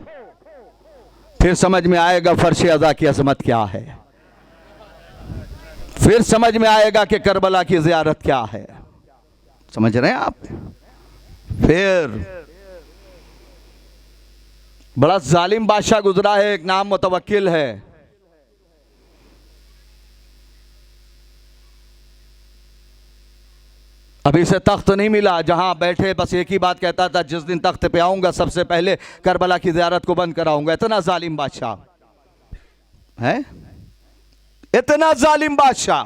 फिर समझ में आएगा फर्श अज़ा की अज़मत क्या है। फिर समझ में आएगा कि करबला की ज़ियारत क्या है। समझ रहे हैं आप? फिर बड़ा जालिम बादशाह गुजरा है, एक नाम मुतवक्किल है। अभी से तख्त नहीं मिला, जहां बैठे बस एक ही बात कहता था, जिस दिन तख्त पे आऊंगा सबसे पहले करबला की ज़ियारत को बंद कराऊंगा। इतना जालिम बादशाह है, इतना जालिम बादशाह।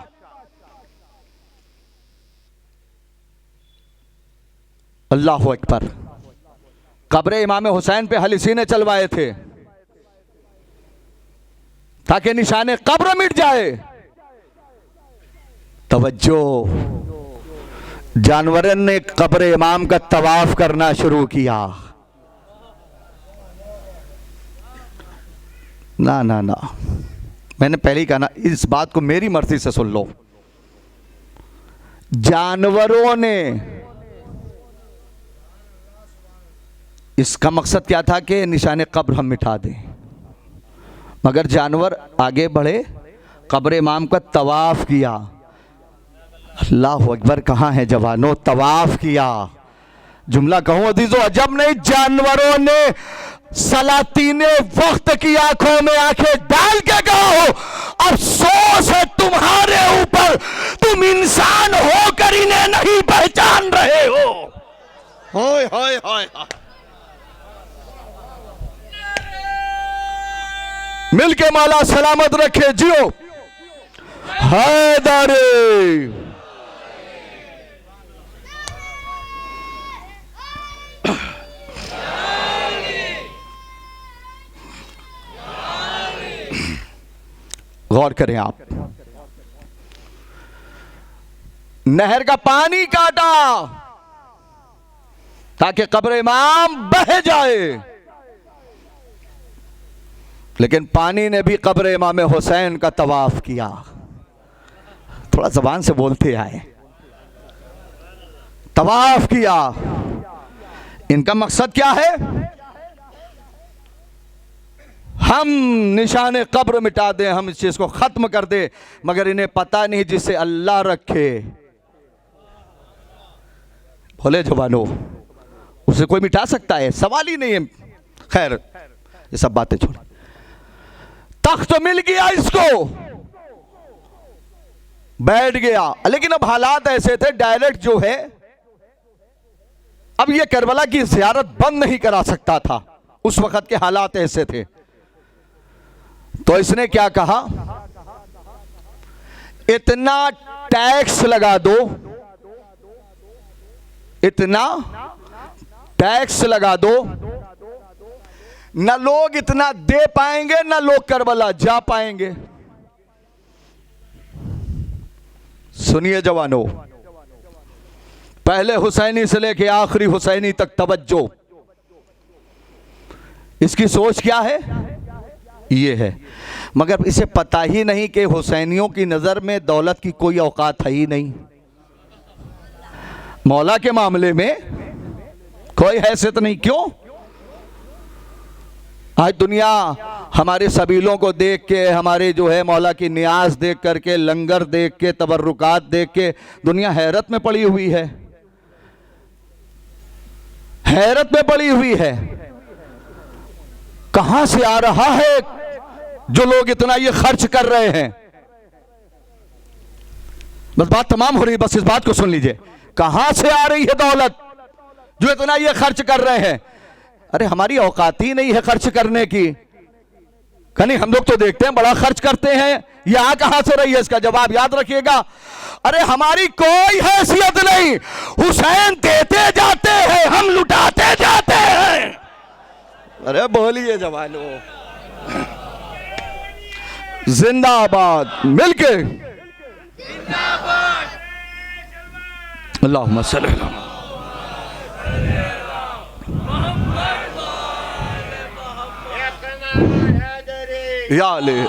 अल्लाहु अकबर। कब्र इमाम हुसैन पे हलीसी ने चलवाए थे ताकि निशाने कब्र मिट जाए। तवज्जो, जानवरों ने कब्र इमाम का तवाफ करना शुरू किया। ना ना ना, मैंने पहले ही कहा ना, इस बात को मेरी मर्जी से सुन लो। जानवरों ने, इसका मकसद क्या था कि निशाने कब्र हम मिटा दें, मगर जानवर आगे बढ़े, कब्र इमाम का तवाफ किया। अल्लाह अकबर। कहाँ है जवानों? तवाफ किया। जुमला कहूं अजीजों, अजब नहीं, जानवरों ने सलातीने वक्त की आंखों में आंखें डाल के कहा, अफसोस है तुम्हारे ऊपर, तुम इंसान होकर इन्हें नहीं पहचान रहे हो। होय होय होय। मिलके मौला सलामत रखे जियो। हैदरी। गौर करें आप, नहर का पानी काटा, ताकि कब्र इमाम बह जाए। लेकिन पानी ने भी कब्र इमाम हुसैन का तवाफ किया। थोड़ा जबान से बोलते आए, तवाफ किया। इनका मकसद क्या है? हम निशाने कब्र मिटा दें, हम इस चीज को खत्म कर दें, मगर इन्हें पता नहीं जिसे अल्लाह रखे। बोले जवानों, उसे कोई मिटा सकता है? सवाल ही नहीं है। खैर, ये सब बातें छोड़, तख्त मिल गया इसको, बैठ गया। लेकिन अब हालात ऐसे थे, डायरेक्ट जो है, अब ये करबला की ज़ियारत बंद नहीं करा सकता था। उस वक्त के हालात ऐसे थे। तो इसने क्या कहा, इतना टैक्स लगा दो, इतना टैक्स लगा दो, न लोग इतना दे पाएंगे, न लोग करबला जा पाएंगे। सुनिए जवानों, पहले हुसैनी से लेके आखिरी हुसैनी तक तवज्जो। इसकी सोच क्या है? ये है, मगर इसे पता ही नहीं कि हुसैनियों की नजर में दौलत की कोई औकात है ही नहीं। मौला के मामले में कोई हैसियत नहीं। क्यों? आज दुनिया हमारे सबीलों को देख के, हमारे जो है मौला की नियाज देख करके, लंगर देख के, तबर्रुकात देख के दुनिया हैरत में पड़ी हुई है, हैरत में पड़ी हुई है। कहां से आ रहा है जो लोग इतना ये खर्च कर रहे हैं? बस बात तमाम हो रही है, बस इस बात को सुन लीजिए। कहां से आ रही है दौलत जो इतना ये खर्च कर रहे हैं? अरे हमारी औकात ही नहीं है खर्च करने की। कहीं हम लोग तो देखते हैं बड़ा खर्च करते हैं, यहां कहां से रही है? इसका जवाब याद रखिएगा। अरे हमारी कोई हैसियत नहीं, हुसैन देते जाते हैं, हम लुटाते जाते हैं। अरे बोलिए जवानों, जिंदाबाद मिलके, अल्लाहुम्मा सल्ली अलैहि या ले।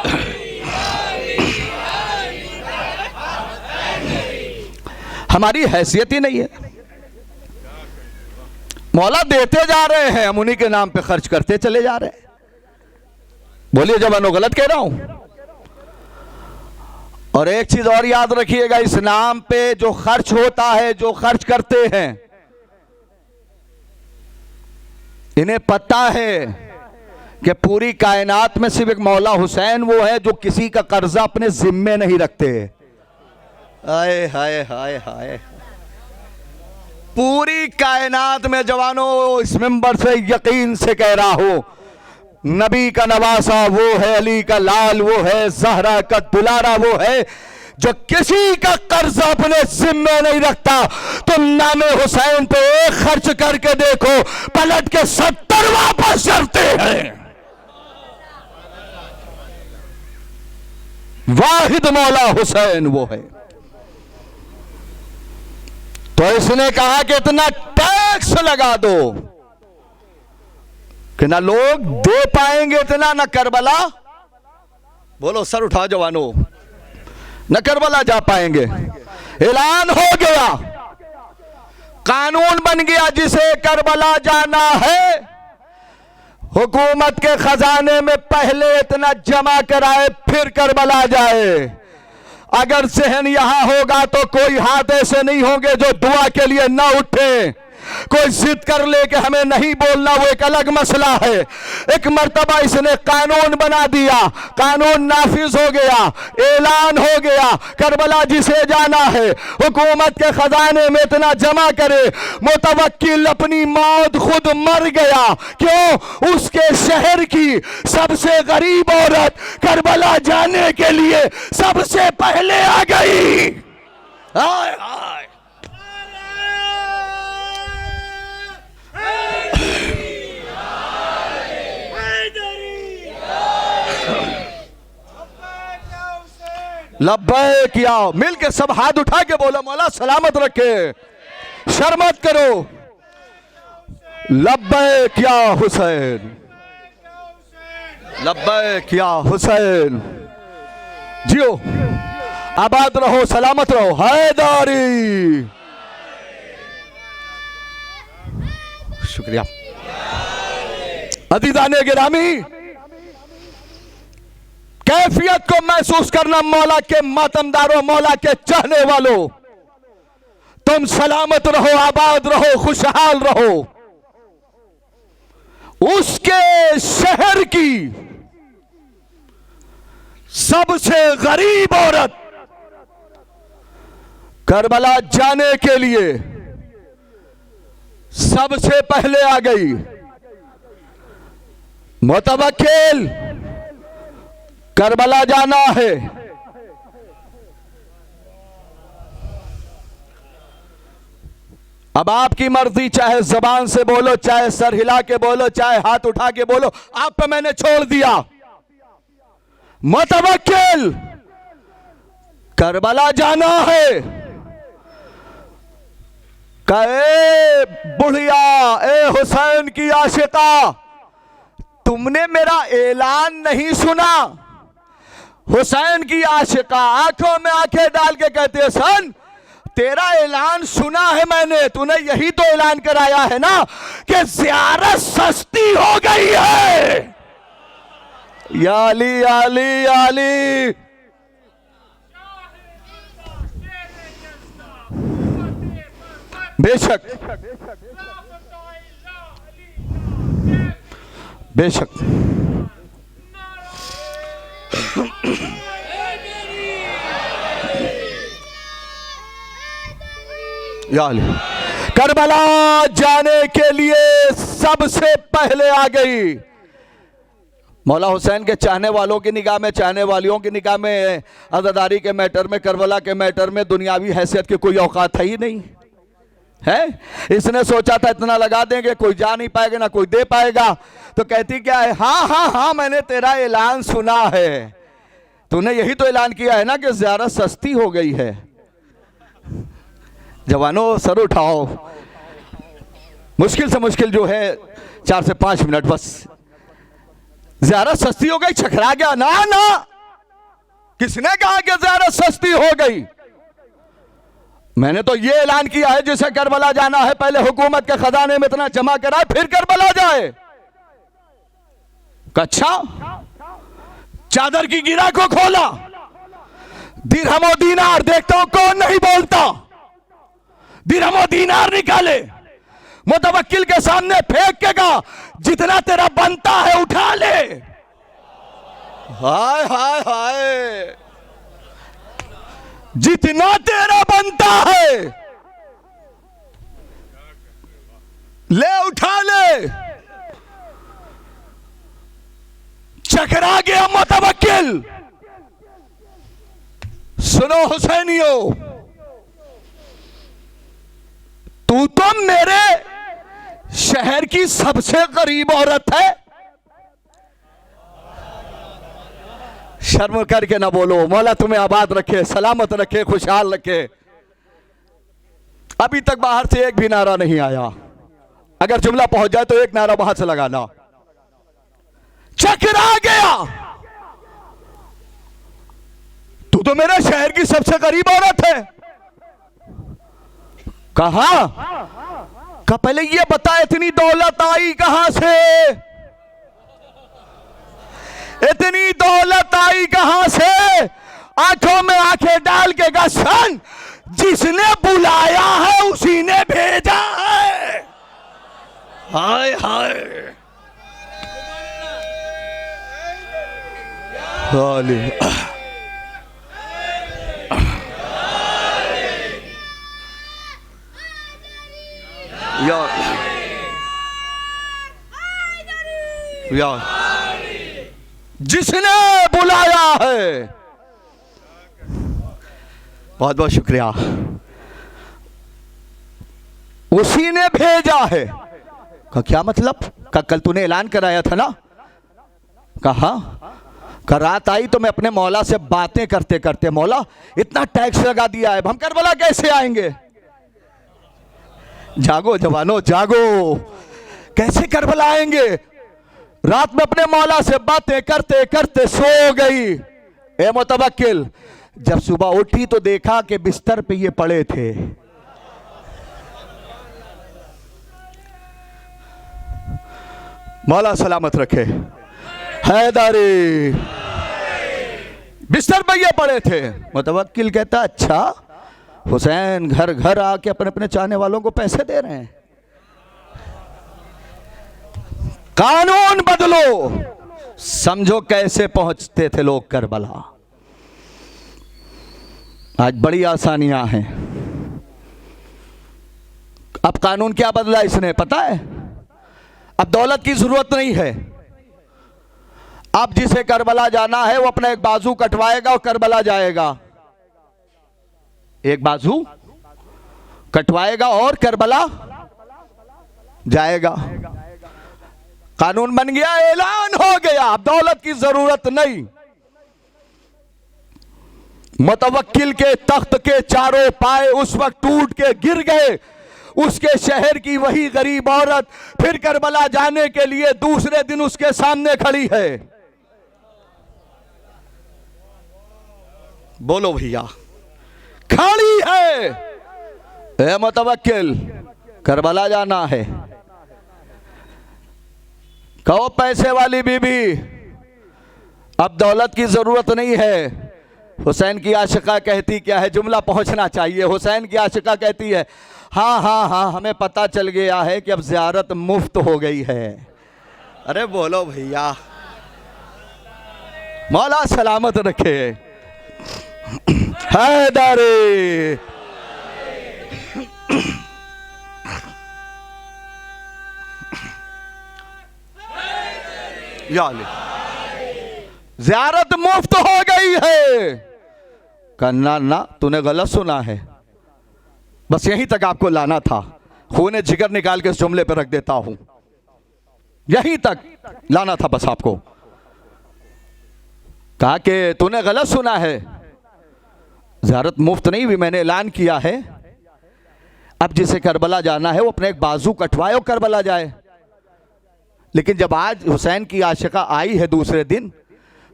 हमारी हैसियत ही नहीं है। मौला देते जा रहे हैं, हम उन्हीं के नाम पे खर्च करते चले जा रहे हैं। बोलिए जवानों, गलत कह रहा हूं? और एक चीज और याद रखिएगा, इस नाम पे जो खर्च होता है, जो खर्च करते हैं, इन्हें पता है कि पूरी कायनात में सिर्फ एक मौला हुसैन वो है जो किसी का कर्जा अपने जिम्मे नहीं रखते। हाय हाय हाय हाय। पूरी कायनात में जवानों, इस मिंबर से यकीन से कह रहा हूं, नबी का नवासा वो है, अली का लाल वो है, जहरा का दुलारा वो है जो किसी का कर्ज अपने जिम्मे नहीं रखता। तुम नामे हुसैन पे एक खर्च करके देखो, पलट के 70 वापस करते हैं। वाहिद मौला हुसैन वो है। तो इसने कहा कि इतना टैक्स लगा दो कि ना लोग दे पाएंगे इतना, ना करबला, बोलो सर उठाओ जवानों, न करबला जा पाएंगे। ऐलान हो गया, कानून बन गया, जिसे करबला जाना है हुकूमत के खजाने में पहले इतना जमा कराए, फिर करबला जाए। अगर सहन यहां होगा तो कोई हाथ ऐसे नहीं होंगे जो दुआ के लिए ना उठे। कोई जिद कर ले कि हमें नहीं बोलना, वो एक अलग मसला है। एक मर्तबा इसने कानून बना दिया, कानून नाफिज हो गया, ऐलान हो गया, करबला जिसे जाना है हुकूमत के खजाने में इतना जमा करे। मुतवक्किल अपनी मौत खुद मर गया। क्यों? उसके शहर की सबसे गरीब औरत करबला जाने के लिए सबसे पहले आ गई। हाय हाय। लब्बैक या, मिलके सब हाथ उठा के बोला, मौला सलामत रखे, शर्मत करो। लब्बैक या हुसैन, लब्बैक या हुसैन। जियो, आबाद रहो, सलामत रहो। हैदरी। शुक्रिया। अजीज़ाने गिरामी, कैफियत को महसूस करना मौला के मातमदारों, मौला के चाहने वालों, तुम सलामत रहो, आबाद रहो, खुशहाल रहो। उसके शहर की सबसे गरीब औरत करबला जाने के लिए सबसे पहले आ गई। मुतवक्किल, करबला जाना है। अब आपकी मर्जी, चाहे जबान से बोलो, चाहे सर हिला के बोलो, चाहे हाथ उठा के बोलो, आप पे मैंने छोड़ दिया। मुतवक्किल, करबला जाना है। कहे बुढ़िया, ए हुसैन की आशिका, तुमने मेरा ऐलान नहीं सुना? हुसैन की आशिका आंखों में आंखें डाल के कहते हैं, सन तेरा ऐलान सुना है मैंने, तूने यही तो ऐलान कराया है ना कि ज़ियारत सस्ती हो गई है। या अली, या अली, या अली। बेशक, बेशक। या अली, करबला जाने के लिए सबसे पहले आ गई। मौला हुसैन के चाहने वालों की निगाह में, चाहने वालियों की निगाह में, अज़ादारी के मैटर में, करबला के मैटर में दुनियावी हैसियत की कोई औकात है ही नहीं है। इसने सोचा था इतना लगा देंगे, कोई जा नहीं पाएगा, ना कोई दे पाएगा। तो कहती क्या है, हाँ हाँ हाँ, मैंने तेरा ऐलान सुना है। तूने यही तो ऐलान किया है ना कि ज़ियारत सस्ती हो गई है। जवानों, सर उठाओ। मुश्किल से मुश्किल जो है 4 से 5 मिनट बस। ज़ियारत सस्ती हो गई, छकरा गया? ना ना, किसने कहा कि ज़ियारत सस्ती हो गई? मैंने तो ये ऐलान किया है, जिसे करबला जाना है पहले हुकूमत के खजाने में इतना जमा कराए, फिर करबला जाए। अच्छा, चादर की गिरा को खोला, दिरहम और दीनार, देखता हूं कौन नहीं बोलता। दिरहम और दीनार निकाले, मुतवक्किल के सामने फेंक के कहा, जितना तेरा बनता है उठा ले। हाय हाय हाय, जितना तेरा बनता है ले, उठा ले। चकरा गया मुतवक्किल। सुनो हुसैनियों, तू तो मेरे शहर की सबसे गरीब औरत है। शर्म करके ना बोलो। मौला तुम्हें आबाद रखे, सलामत रखे, खुशहाल रखे। अभी तक बाहर से एक भी नारा नहीं आया। अगर जुमला पहुंच जाए तो एक नारा बाहर से लगाना। चकरा गया, तू तो मेरे शहर की सबसे गरीब औरत है। कहा का पहले ये बता, इतनी दौलत आई कहां से? इतनी दौलत आई कहां से? आंखों में आंखें डाल के कहा, सन जिसने बुलाया है उसी ने भेजा है। हाय हाय, या जिसने बुलाया है। बहुत बहुत शुक्रिया। उसी ने भेजा है का क्या मतलब? का कल तूने ऐलान कराया था ना? कहा का रात आई तो मैं अपने मौला से बातें करते करते, मौला इतना टैक्स लगा दिया है, हम करबला कैसे आएंगे? जागो जवानों, जागो। कैसे करबला आएंगे? रात में अपने मौला से बातें करते करते सो गई। ए मुतवक्किल, जब सुबह उठी तो देखा कि बिस्तर पे ये पड़े थे। मौला सलामत रखे। हैदरी बिस्तर पे ये पड़े थे। मुतवक्किल कहता अच्छा, हुसैन घर घर आके अपने अपने चाहने वालों को पैसे दे रहे हैं। कानून बदलो, समझो कैसे पहुंचते थे लोग करबला। आज बड़ी आसानियां हैं। अब कानून क्या बदला इसने पता है? अब दौलत की जरूरत नहीं है। अब जिसे करबला जाना है वो अपना एक बाजू कटवाएगा और करबला जाएगा। एक बाजू कटवाएगा और करबला जाएगा। कानून बन गया, ऐलान हो गया, अब दौलत की जरूरत नहीं। मुतवक्किल के तख्त के चारों पाए उस वक्त टूट के गिर गए। उसके शहर की वही गरीब औरत फिर करबला जाने के लिए दूसरे दिन उसके सामने खड़ी है। बोलो भैया, खड़ी है। ए मुतवक्किल, करबला जाना है। कहो पैसे वाली बीबी, अब दौलत की जरूरत नहीं है। हुसैन की आशिका कहती क्या है? जुमला पहुंचना चाहिए। हुसैन की आशिका कहती है हाँ हाँ हाँ, हमें पता चल गया है कि अब ज़ियारत मुफ्त हो गई है। अरे बोलो भैया, मौला सलामत रखे। हैदरी ज़ियारत मुफ्त हो गई है। कन्ना ना, तूने गलत सुना है। बस यहीं तक आपको लाना था। खूने जिगर निकाल के इस जुमले पर रख देता हूं। यहीं तक लाना था बस आपको। कहा कि तूने गलत सुना है, ज़ियारत मुफ्त नहीं हुई, मैंने ऐलान किया है। अब जिसे करबला जाना है वो अपने एक बाजू कटवाए और करबला जाए। लेकिन जब आज हुसैन की आशिका आई है दूसरे दिन,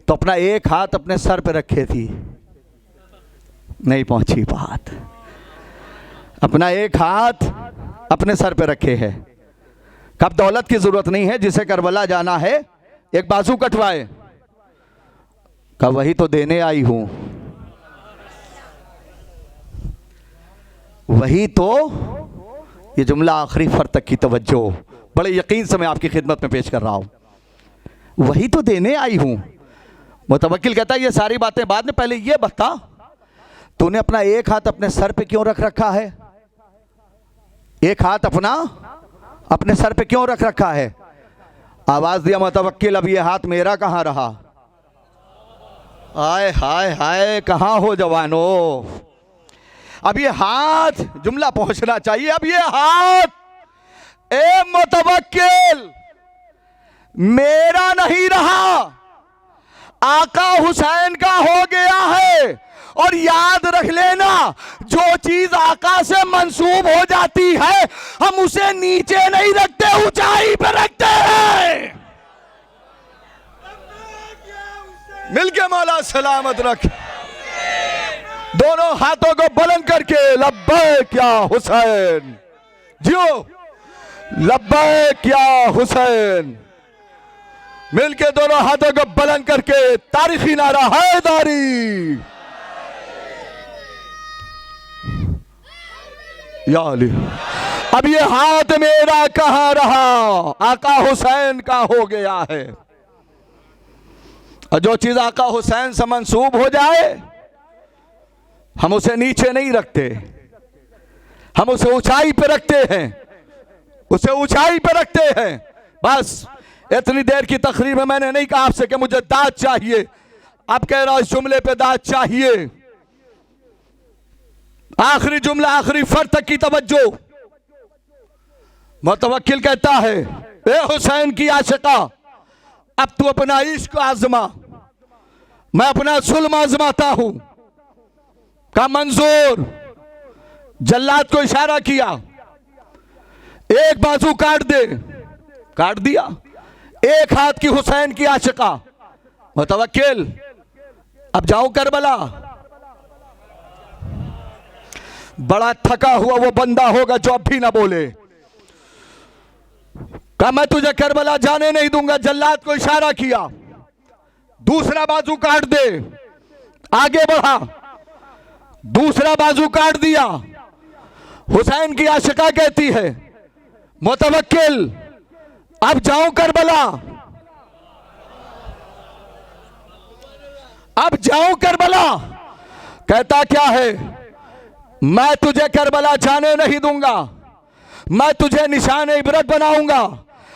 तो अपना एक हाथ अपने सर पे रखे थी। नहीं पहुंची बात। अपना एक हाथ अपने सर पे रखे है। कब दौलत की जरूरत नहीं है, जिसे करबला जाना है एक बाजू कटवाए। कब वही तो देने आई हूं, वही तो। ये जुमला आखिरी फर तक की तवज्जो, बड़े यकीन से मैं आपकी खिदमत में पेश कर रहा हूं। वही तो देने आई हूं। मुतवक्किल कहता है ये सारी बातें बाद में, पहले ये बता तूने अपना एक हाथ अपने सर पे क्यों रख रखा है? एक हाथ अपना अपने सर पे क्यों रख रखा है? आवाज दिया मुतवक्किल, अब ये हाथ मेरा कहां रहा? आय हाय हाय, कहां हो जवानो? अब ये हाथ, जुमला पहुंचना चाहिए। अब ये हाथ ए मुतवक्किल मेरा नहीं रहा, आका हुसैन का हो गया है। और याद रख लेना, जो चीज आका से मंसूब हो जाती है हम उसे नीचे नहीं रखते, ऊंचाई पे रखते हैं। मिलके मौला सलामत रख। दोनों हाथों को बुलंद करके लब्बैक या हुसैन, जियो लब्बैक या हुसैन। मिलके दोनों हाथों को बुलंद करके तारीखी नारा हैदरी या अली। अब ये हाथ मेरा कहां रहा? आका हुसैन का हो गया है। और जो चीज आका हुसैन से मंसूब हो जाए हम उसे नीचे नहीं रखते, हम उसे ऊंचाई पे रखते हैं, उसे ऊंचाई पे रखते हैं। बस इतनी देर की तकरीर में मैंने नहीं कहा आपसे कि मुझे दाद चाहिए। अब कह रहा हूं इस जुमले पे दाद चाहिए। आखिरी जुमला, आखिरी फर तक की तवज्जो। मुतवक्किल कहता है ए हुसैन की आशिका, अब तू अपना इश्क आजमा, मैं अपना जुल्म आजमाता हूं। का मंजूर। जल्लाद को इशारा किया, एक बाजू काट दे। काट दिया। एक हाथ की हुसैन की आशिका मुतवक्किल, अब जाऊं करबला। बड़ा थका हुआ वो बंदा होगा जो अब भी ना बोले। कहा मैं तुझे करबला जाने नहीं दूंगा। जल्लाद को इशारा किया, दूसरा बाजू काट दे। आगे बढ़ा, दूसरा बाजू काट दिया। हुसैन की आशिका कहती है मुतवक्किल अब जाऊं करबला, अब जाऊं करबला। कहता क्या है, मैं तुझे करबला जाने नहीं दूंगा, मैं तुझे निशान इबरत बनाऊंगा।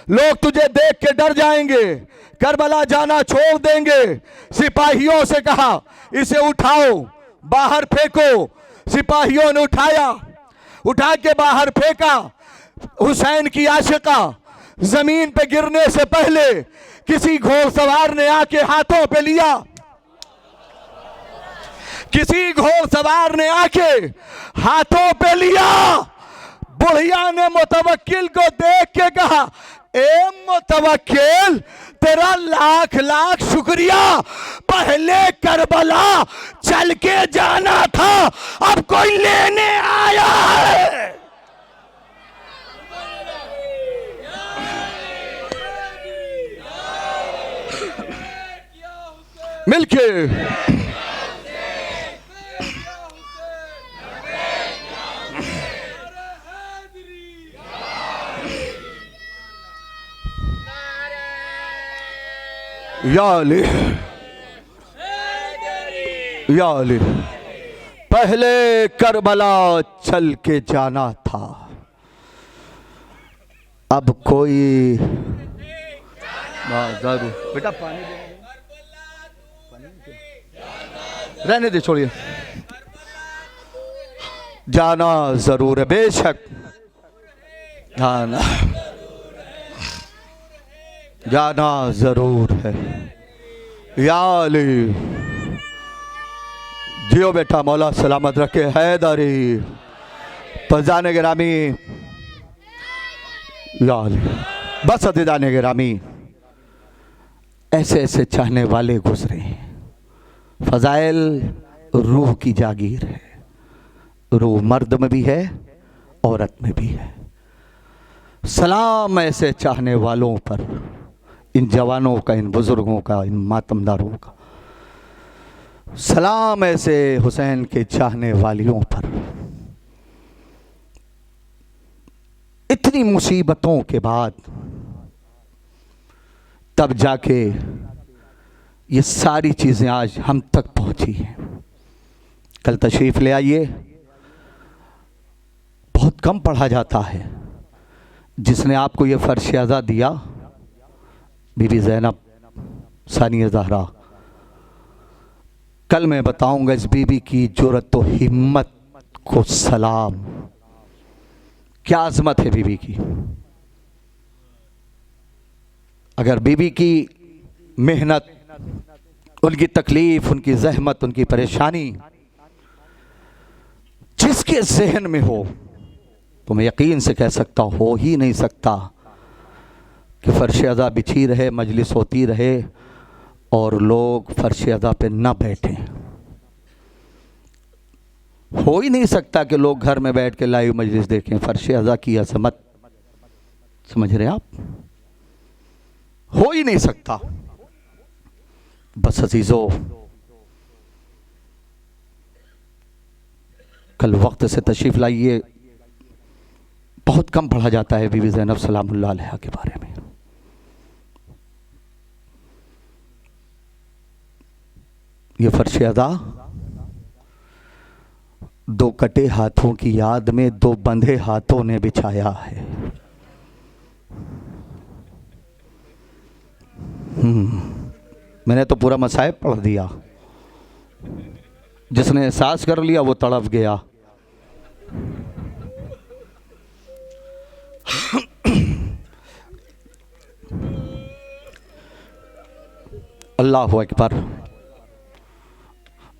लोग तुझे देख के डर जाएंगे, करबला जाना छोड़ देंगे। सिपाहियों से कहा इसे उठाओ, बाहर फेंको। सिपाहियों ने उठाया, उठा के बाहर फेंका। हुसैन की आशिका जमीन पे गिरने से पहले किसी घोड़सवार ने आके हाथों पे लिया, किसी घोड़सवार ने आके हाथों पे लिया। बुढ़िया ने मुतवक्किल को देख के कहा, ए मुतवक्किल तेरा लाख लाख शुक्रिया, पहले करबला चल के जाना था, अब कोई लेने आया है। मिलके या अली, या अली, पहले करबला चल के जाना था, अब कोई जरूर। बेटा पानी रहने दे, छोड़िए। जाना जरूर है, बेशक जाना, जाना जरूर है। या अली जियो बेटा, मौला सलामत रखे। हैदरी तो जाने गिरामी, या अली बस जाने गिरामी। ऐसे ऐसे चाहने वाले गुजरे हैं। फजाइल रूह की जागीर है, रूह मर्द में भी है, औरत में भी है। सलाम ऐसे चाहने वालों पर, इन जवानों का, इन बुजुर्गों का, इन मातमदारों का। सलाम ऐसे हुसैन के चाहने वालियों पर। इतनी मुसीबतों के बाद तब जाके ये सारी चीजें आज हम तक पहुंची हैं। कल तशरीफ ले आइए। बहुत कम पढ़ा जाता है। जिसने आपको ये फर्श अज़ा दिया, बीबी ज़ैनब सानिया ज़हरा। कल मैं बताऊंगा इस बीबी की जुर्रत और हिम्मत को सलाम। क्या अज़मत है बीबी की। अगर बीबी की मेहनत, उनकी तकलीफ, उनकी जहमत, उनकी परेशानी जिसके जहन में हो, तो मैं यकीन से कह सकता हो ही नहीं सकता कि फर्श अज़ा बिछी रहे, मजलिस होती रहे और लोग फर्श अज़ा पे न बैठें। हो ही नहीं सकता कि लोग घर में बैठ के लाइव मजलिस देखें। फर्श अज़ा की अज़मत समझ रहे आप, हो ही नहीं सकता। बस अजीजों, कल वक्त से तशरीफ लाइए। बहुत कम पढ़ा जाता है बीबी ज़ैनब सलामुल्लाह अलैहा के बारे में। ये फर्श अज़ा दो कटे हाथों की याद में दो बंधे हाथों ने बिछाया है। मैंने तो पूरा मसाइब पढ़ दिया। जिसने एहसास कर लिया वो तड़प गया। अल्लाहु अकबर।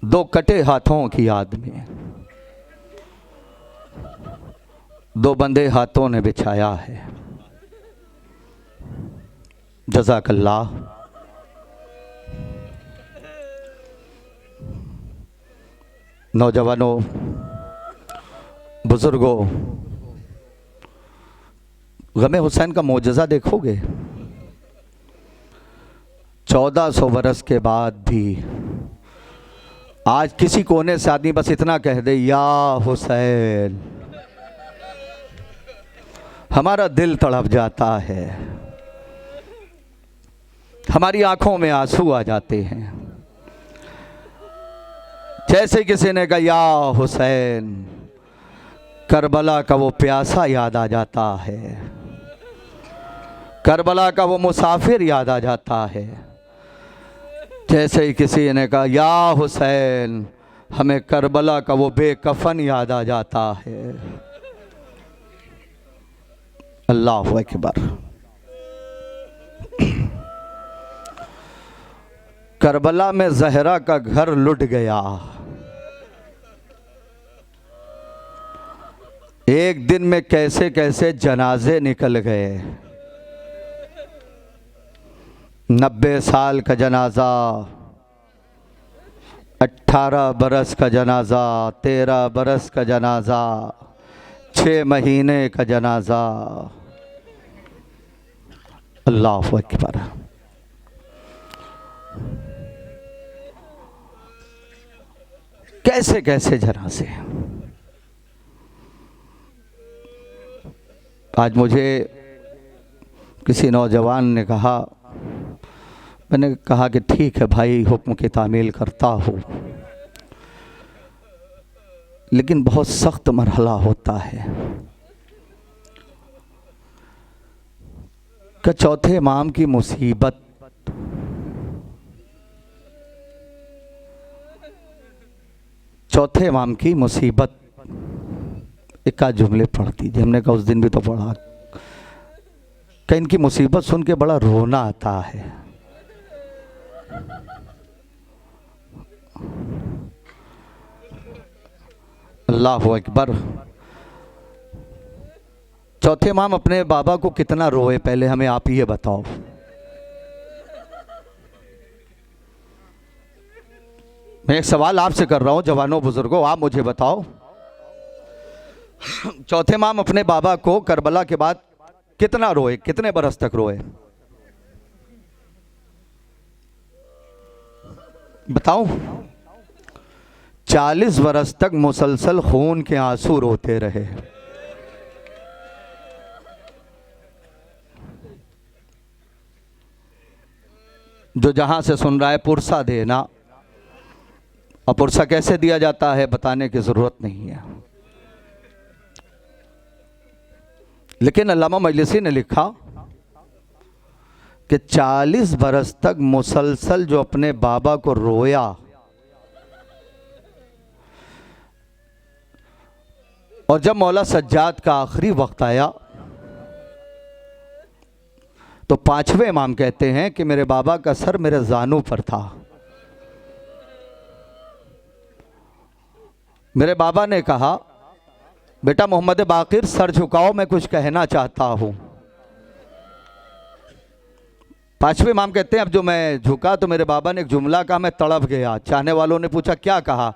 दो कटे हाथों की याद में दो बंधे हाथों ने बिछाया है। जज़ाकल्लाह। नौजवानों, बुजुर्गों, गमे हुसैन का मोजज़ा देखोगे। 1400 बरस के बाद भी आज किसी कोने से आदमी बस इतना कह दे, या हुसैन, हमारा दिल तड़प जाता है, हमारी आंखों में आंसू आ जाते हैं। जैसे किसी ने कहा या हुसैन, करबला का वो प्यासा याद आ जाता है, करबला का वो मुसाफिर याद आ जाता है। जैसे ही किसी ने कहा या हुसैन, हमें करबला का वो बेकफन याद आ जाता है। अल्लाह अकबर। करबला में जहरा का घर लुट गया। एक दिन में कैसे कैसे जनाजे निकल गए। 90 साल का जनाजा, 18 बरस का जनाजा, 13 बरस का जनाजा, 6 महीने का जनाजा। अल्लाह अकबर। कैसे कैसे जनाजे। आज मुझे किसी नौजवान ने कहा, मैंने कहा कि ठीक है भाई, हुक्म की तामील करता हूँ, लेकिन बहुत सख्त मरहला होता है कि चौथे इमाम की मुसीबत। चौथे इमाम की मुसीबत, एक आध जुमले पढ़ दीजिए। हमने कहा उस दिन भी तो पढ़ा कि इनकी मुसीबत सुन के बड़ा रोना आता है। अल्लाह अकबर। चौथे इमाम अपने बाबा को कितना रोए, पहले हमें आप ये बताओ। मैं एक सवाल आपसे कर रहा हूं, जवानों बुजुर्गों, आप मुझे बताओ। चौथे इमाम अपने बाबा को करबला के बाद कितना रोए, कितने बरस तक रोए, बताओ। 40 बरस तक मुसलसल खून के आंसू रोते रहे। जो जहां से सुन रहा है, पुरसा देना। और पुरसा कैसे दिया जाता है बताने की जरूरत नहीं है, लेकिन अल्लामा मजलिसी ने लिखा कि 40 बरस तक मुसलसल जो अपने बाबा को रोया, और जब मौला सज्जाद का आखिरी वक्त आया तो 5वें इमाम कहते हैं कि मेरे बाबा का सर मेरे जानू पर था। मेरे बाबा ने कहा, बेटा मोहम्मद बाकिर, सर झुकाओ, मैं कुछ कहना चाहता हूं। 5वें इमाम कहते हैं अब जो मैं झुका तो मेरे बाबा ने एक जुमला कहा, मैं तड़प गया। चाहने वालों ने पूछा क्या कहा?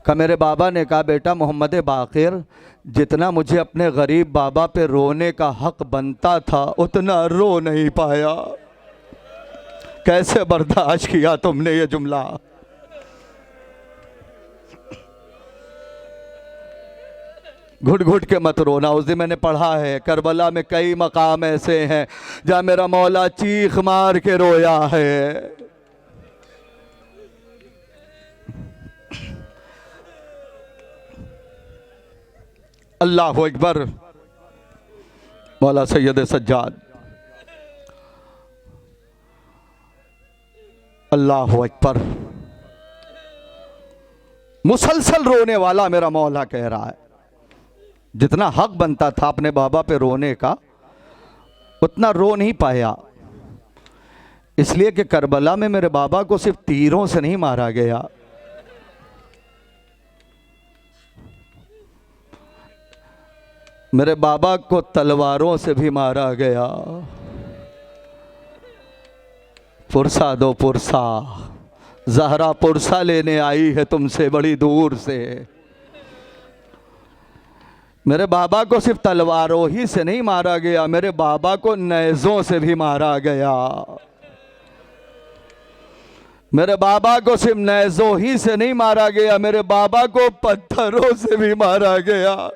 मेरे बाबा ने कहा, बेटा मोहम्मद बाकिर, जितना मुझे अपने गरीब बाबा पे रोने का हक बनता था उतना रो नहीं पाया। कैसे बर्दाश्त किया तुमने ये जुमला? घुट घुट के मत रोना। उस दिन मैंने पढ़ा है, करबला में कई मकाम ऐसे हैं जहां मेरा मौला चीख मार के रोया है। अल्लाह अकबर। मौला सैयद सज्जाद, अल्लाह अकबर। मुसलसल रोने वाला मेरा मौला कह रहा है, जितना हक बनता था अपने बाबा पे रोने का उतना रो नहीं पाया, इसलिए कि करबला में मेरे बाबा को सिर्फ तीरों से नहीं मारा गया, मेरे बाबा को तलवारों से भी मारा गया। पुरसा दो पुरसा, ज़हरा पुरसा लेने आई है तुमसे बड़ी दूर से। मेरे बाबा को सिर्फ तलवारों ही से नहीं मारा गया, मेरे बाबा को नेज़ों से भी मारा गया। मेरे बाबा को सिर्फ नेज़ों ही से नहीं मारा गया, मेरे बाबा को पत्थरों से भी मारा गया।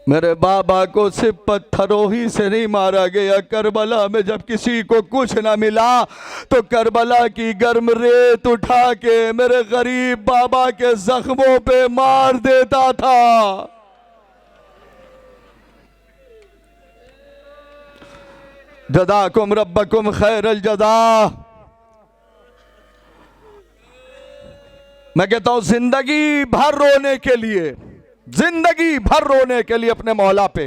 मेरे बाबा को सिर्फ पत्थरों ही से नहीं मारा गया, करबला में जब किसी को कुछ ना मिला तो करबला की गर्म रेत उठा के मेरे गरीब बाबा के जख्मों पे मार देता था। जज़ाकुम रब्बकुम खैरल जज़ा। मैं कहता हूं जिंदगी भर रोने के लिए, जिंदगी भर रोने के लिए अपने मौला पे।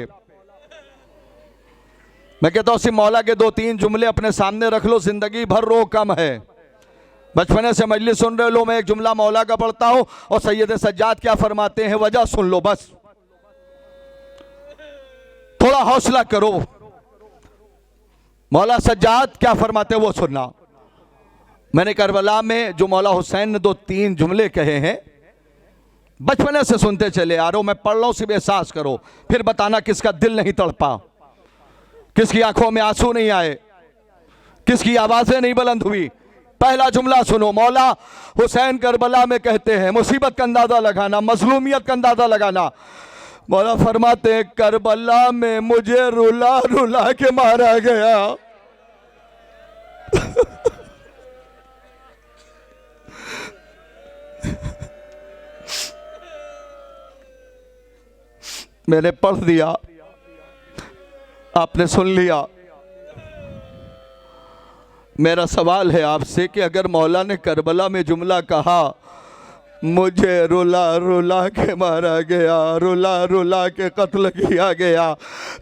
मैं कहता हूं मौला के 2-3 जुमले अपने सामने रख लो, जिंदगी भर रो कम है। बचपने से मजलिस सुन रहे लो, मैं एक जुमला मौला का पढ़ता हूं और सैयद सज्जाद क्या फरमाते हैं वजह सुन लो, बस थोड़ा हौसला करो। मौला सज्जाद क्या फरमाते हैं वो सुनना। मैंने करबला में जो मौला हुसैन ने 2-3 जुमले कहे हैं, बचपने से सुनते चले आ रहे हो, मैं पढ़ रहा हूं, सिर्फ एहसास करो, फिर बताना किसका दिल नहीं तड़पा, किसकी आंखों में आंसू नहीं आए, किसकी आवाजें नहीं बुलंद हुई। पहला जुमला सुनो, मौला हुसैन करबला में कहते हैं, मुसीबत का अंदाजा लगाना, मजलूमियत का अंदाजा लगाना। मौला फरमाते हैं करबला में मुझे रुला रुला के मारा गया। मैंने पढ़ दिया, आपने सुन लिया। मेरा सवाल है आपसे कि अगर मौला ने करबला में जुमला कहा मुझे रुला रुला के मारा गया, रुला रुला के कत्ल किया गया,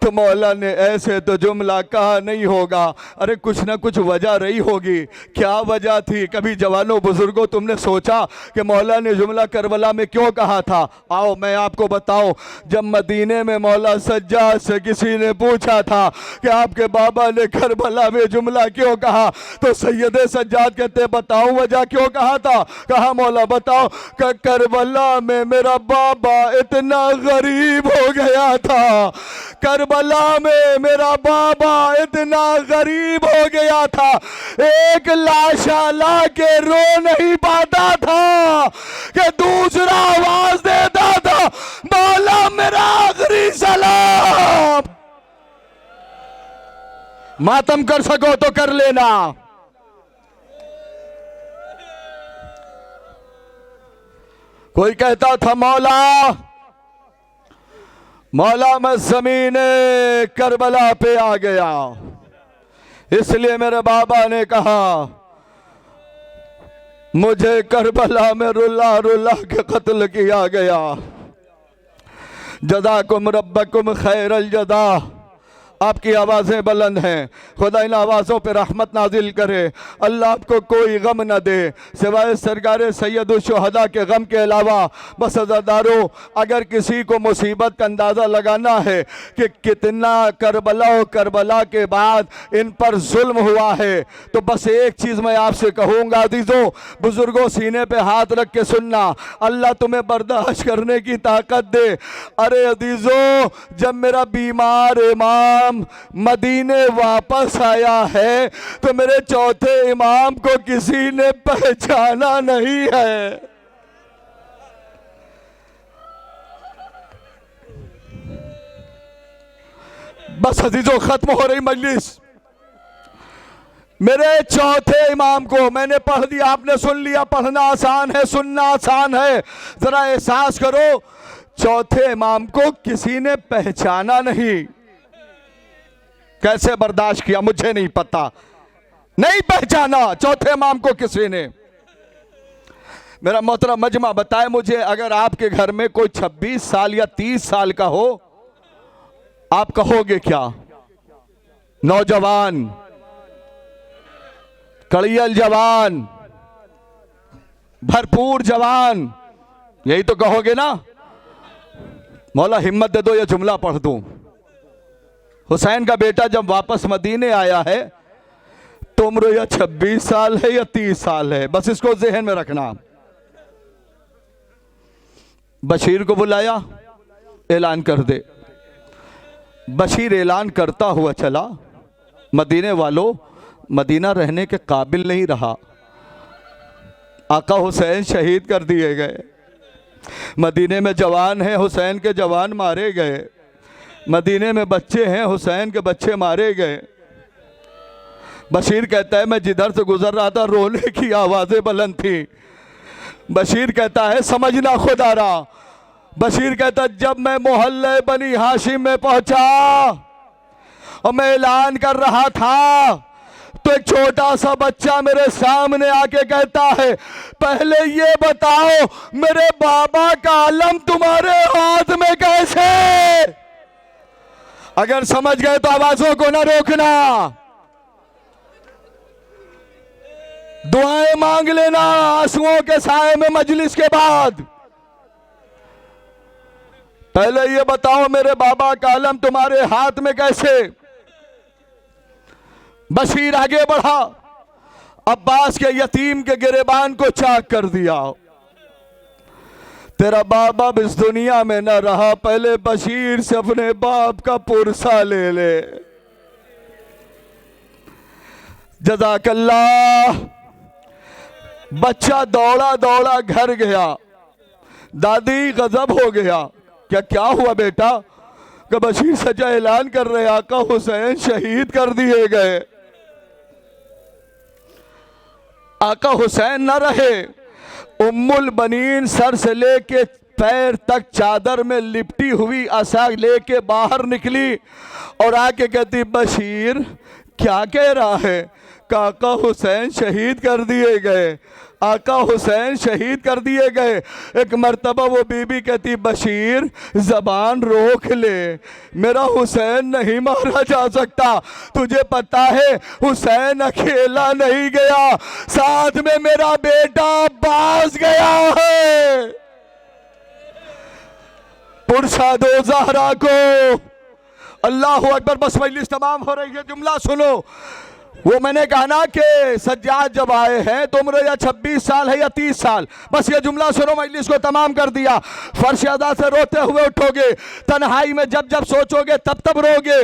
तो मौला ने ऐसे तो जुमला कहा नहीं होगा। अरे कुछ ना कुछ वजह रही होगी। क्या वजह थी? कभी जवानों बुजुर्गों तुमने सोचा कि मौला ने जुमला करबला में क्यों कहा था? आओ मैं आपको बताऊं। जब मदीने में मौला सज्जाद से किसी ने पूछा था कि आपके बाबा ने करबला में जुमला क्यों कहा, तो सैयद सज्जाद कहते बताओ वजह क्यों कहा था। कहा मौला बताओ, करबला में मेरा बाबा इतना गरीब हो गया था, करबला में मेरा बाबा इतना गरीब हो गया था, एक लाशा ला के रो नहीं पाता था कि दूसरा आवाज देता था मौला मेरा आखिरी सलाम। मातम कर सको तो कर लेना। कोई कहता था मौला मौला मैं ज़मीने करबला पे आ गया, इसलिए मेरे बाबा ने कहा मुझे करबला में रुला रुला के कत्ल किया गया। जज़ाकुम रब्बकुम खैरल जज़ा। आपकी आवाज़ें बुलंद हैं, खुदा इन आवाज़ों पे रहमत नाजिल करे। अल्लाह आपको कोई गम न दे सिवाय सरकार सैयदुल शुहदा के गम के अलावा। बस अज़ादारों, अगर किसी को मुसीबत का अंदाज़ा लगाना है कि कितना करबला और करबला के बाद इन पर जुल्म हुआ है, तो बस एक चीज़ मैं आपसे कहूँगा अज़ीज़ों बुज़ुर्गों, सीने पे हाथ रख के सुनना, अल्लाह तुम्हें बर्दाश्त करने की ताकत दे। अरे अज़ीज़ों, जब मेरा बीमार इमाम मदीने वापस आया है तो मेरे चौथे इमाम को किसी ने पहचाना नहीं है। बस अजीजों, खत्म हो रही मजलिस। मेरे चौथे इमाम को मैंने पढ़ दिया, आपने सुन लिया। पढ़ना आसान है, सुनना आसान है। जरा एहसास करो, चौथे इमाम को किसी ने पहचाना नहीं। कैसे बर्दाश्त किया मुझे नहीं पता, नहीं पहचाना चौथे इमाम को किसी ने। मेरा मोहतरम मजमा बताए मुझे, अगर आपके घर में कोई 26 साल या 30 साल का हो, आप कहोगे क्या? नौजवान, कड़ियल जवान, भरपूर जवान, यही तो कहोगे ना। मौला हिम्मत दे दो, ये जुमला पढ़ दूं। हुसैन का बेटा जब वापस मदीने आया है तो उम्र या 26 साल है या 30 साल है, बस इसको जहन में रखना। बशीर को बुलाया, ऐलान कर दे। बशीर ऐलान करता हुआ चला। मदीने वालों, मदीना रहने के काबिल नहीं रहा। आका हुसैन शहीद कर दिए गए। मदीने में जवान हैं, हुसैन के जवान मारे गए। मदीने में बच्चे हैं, हुसैन के बच्चे मारे गए। बशीर कहता है मैं जिधर से गुजर रहा था रोने की आवाज़ें बुलंद थी। बशीर कहता है समझना खुदारा। बशीर कहता जब मैं मोहल्ले बनी हाशिम में पहुंचा और मैं ऐलान कर रहा था तो एक छोटा सा बच्चा मेरे सामने आके कहता है पहले ये बताओ मेरे बाबा का आलम तुम्हारे हाथ में कैसे। अगर समझ गए तो आवाजों को ना रोकना, दुआएं मांग लेना आंसुओं के साए में मजलिस के बाद। पहले ये बताओ मेरे बाबा का आलम तुम्हारे हाथ में कैसे। बशीर आगे बढ़ा, अब्बास के यतीम के गिरेबान को चाक कर दिया। तेरा बाबा अब इस दुनिया में न रहा, पहले बशीर से अपने बाप का पुरसा ले ले। जज़ाकल्लाह। बच्चा दौड़ा दौड़ा घर गया। दादी गजब हो गया, क्या हुआ बेटा? कि बशीर सजा ऐलान कर रहे आका हुसैन शहीद कर दिए गए। आका हुसैन न रहे। उम्मुल बनीन सर से लेके पैर तक चादर में लिपटी हुई असा लेके बाहर निकली और आके कहती बशीर क्या कह रहा है? आका हुसैन शहीद कर दिए गए, आका हुसैन शहीद कर दिए गए। एक मर्तबा वो बीबी कहती बशीर जबान रोक ले, मेरा हुसैन नहीं मारा जा सकता। तुझे पता है हुसैन अकेला नहीं गया, साथ में मेरा बेटा अब्बास गया है। पुरसा दो ज़हरा को। अल्लाह अकबर। बस मजलिस तमाम हो रही है, जुमला सुनो। वो मैंने कहा ना कि सज्जाद जब आए हैं तो उम्र या 26 साल है या 30 साल, बस ये जुमला सुनो, मजलिस को तमाम कर दिया। फर्श अदा से रोते हुए उठोगे, तन्हाई में जब जब सोचोगे तब तब रोगे।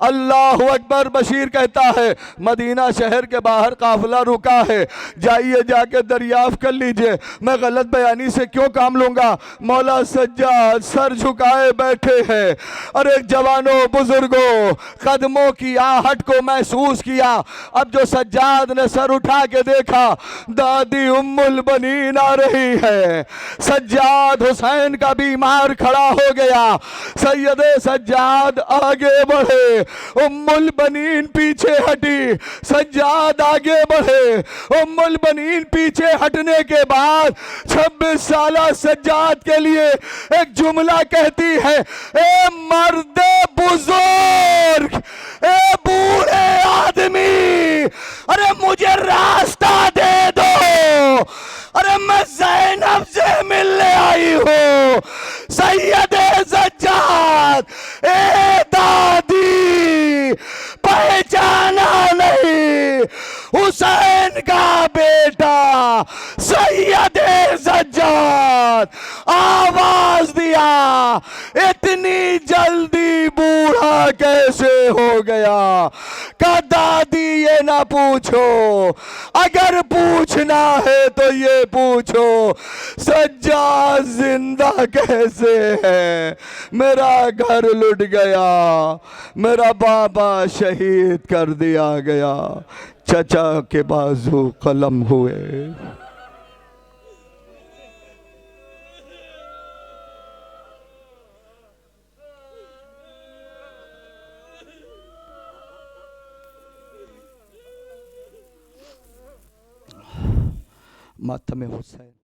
अल्लाह अकबर। बशीर कहता है मदीना शहर के बाहर काफिला रुका है, जाइए जाके दरियाफ्त कर लीजिए। मैं गलत बयानी से क्यों काम लूंगा? मौला सज्जाद सर झुकाए बैठे हैं। अरे जवानों बुजुर्गों, कदमों की आहट को महसूस किया। अब जो सज्जाद ने सर उठा के देखा, दादी उम्मुल बनीन आ रही है। सज्जाद हुसैन का बीमार खड़ा हो गया। सैयदे सज्जाद आगे बढ़े, उम्मुल बनीन पीछे हटी। सज्जाद आगे बढ़े, उम्मुल बनीन पीछे हटने के बाद 26 साला सज्जाद के लिए एक जुमला कहती है, ए मर्दे बुजुर्ग, ए बूढ़े आदमी, अरे मुझे रास्ता दे दो। अरे मैं ज़ैनब से मिलने आई हूँ। सैयदे सज्जाद, ए दादी पहचाना नहीं? हुसैन का बेटा सैयदे सज्जाद। आवाज दिया, इतनी जल्दी बूढ़ा कैसे हो गया? का दादी ये ना पूछो, अगर पूछना है तो ये पूछो सज्जाद जिंदा कैसे है? मेरा घर लुट गया, मेरा बाबा शहीद कर दिया गया, चचा के बाजू कलम हुए। मातम हुसैन।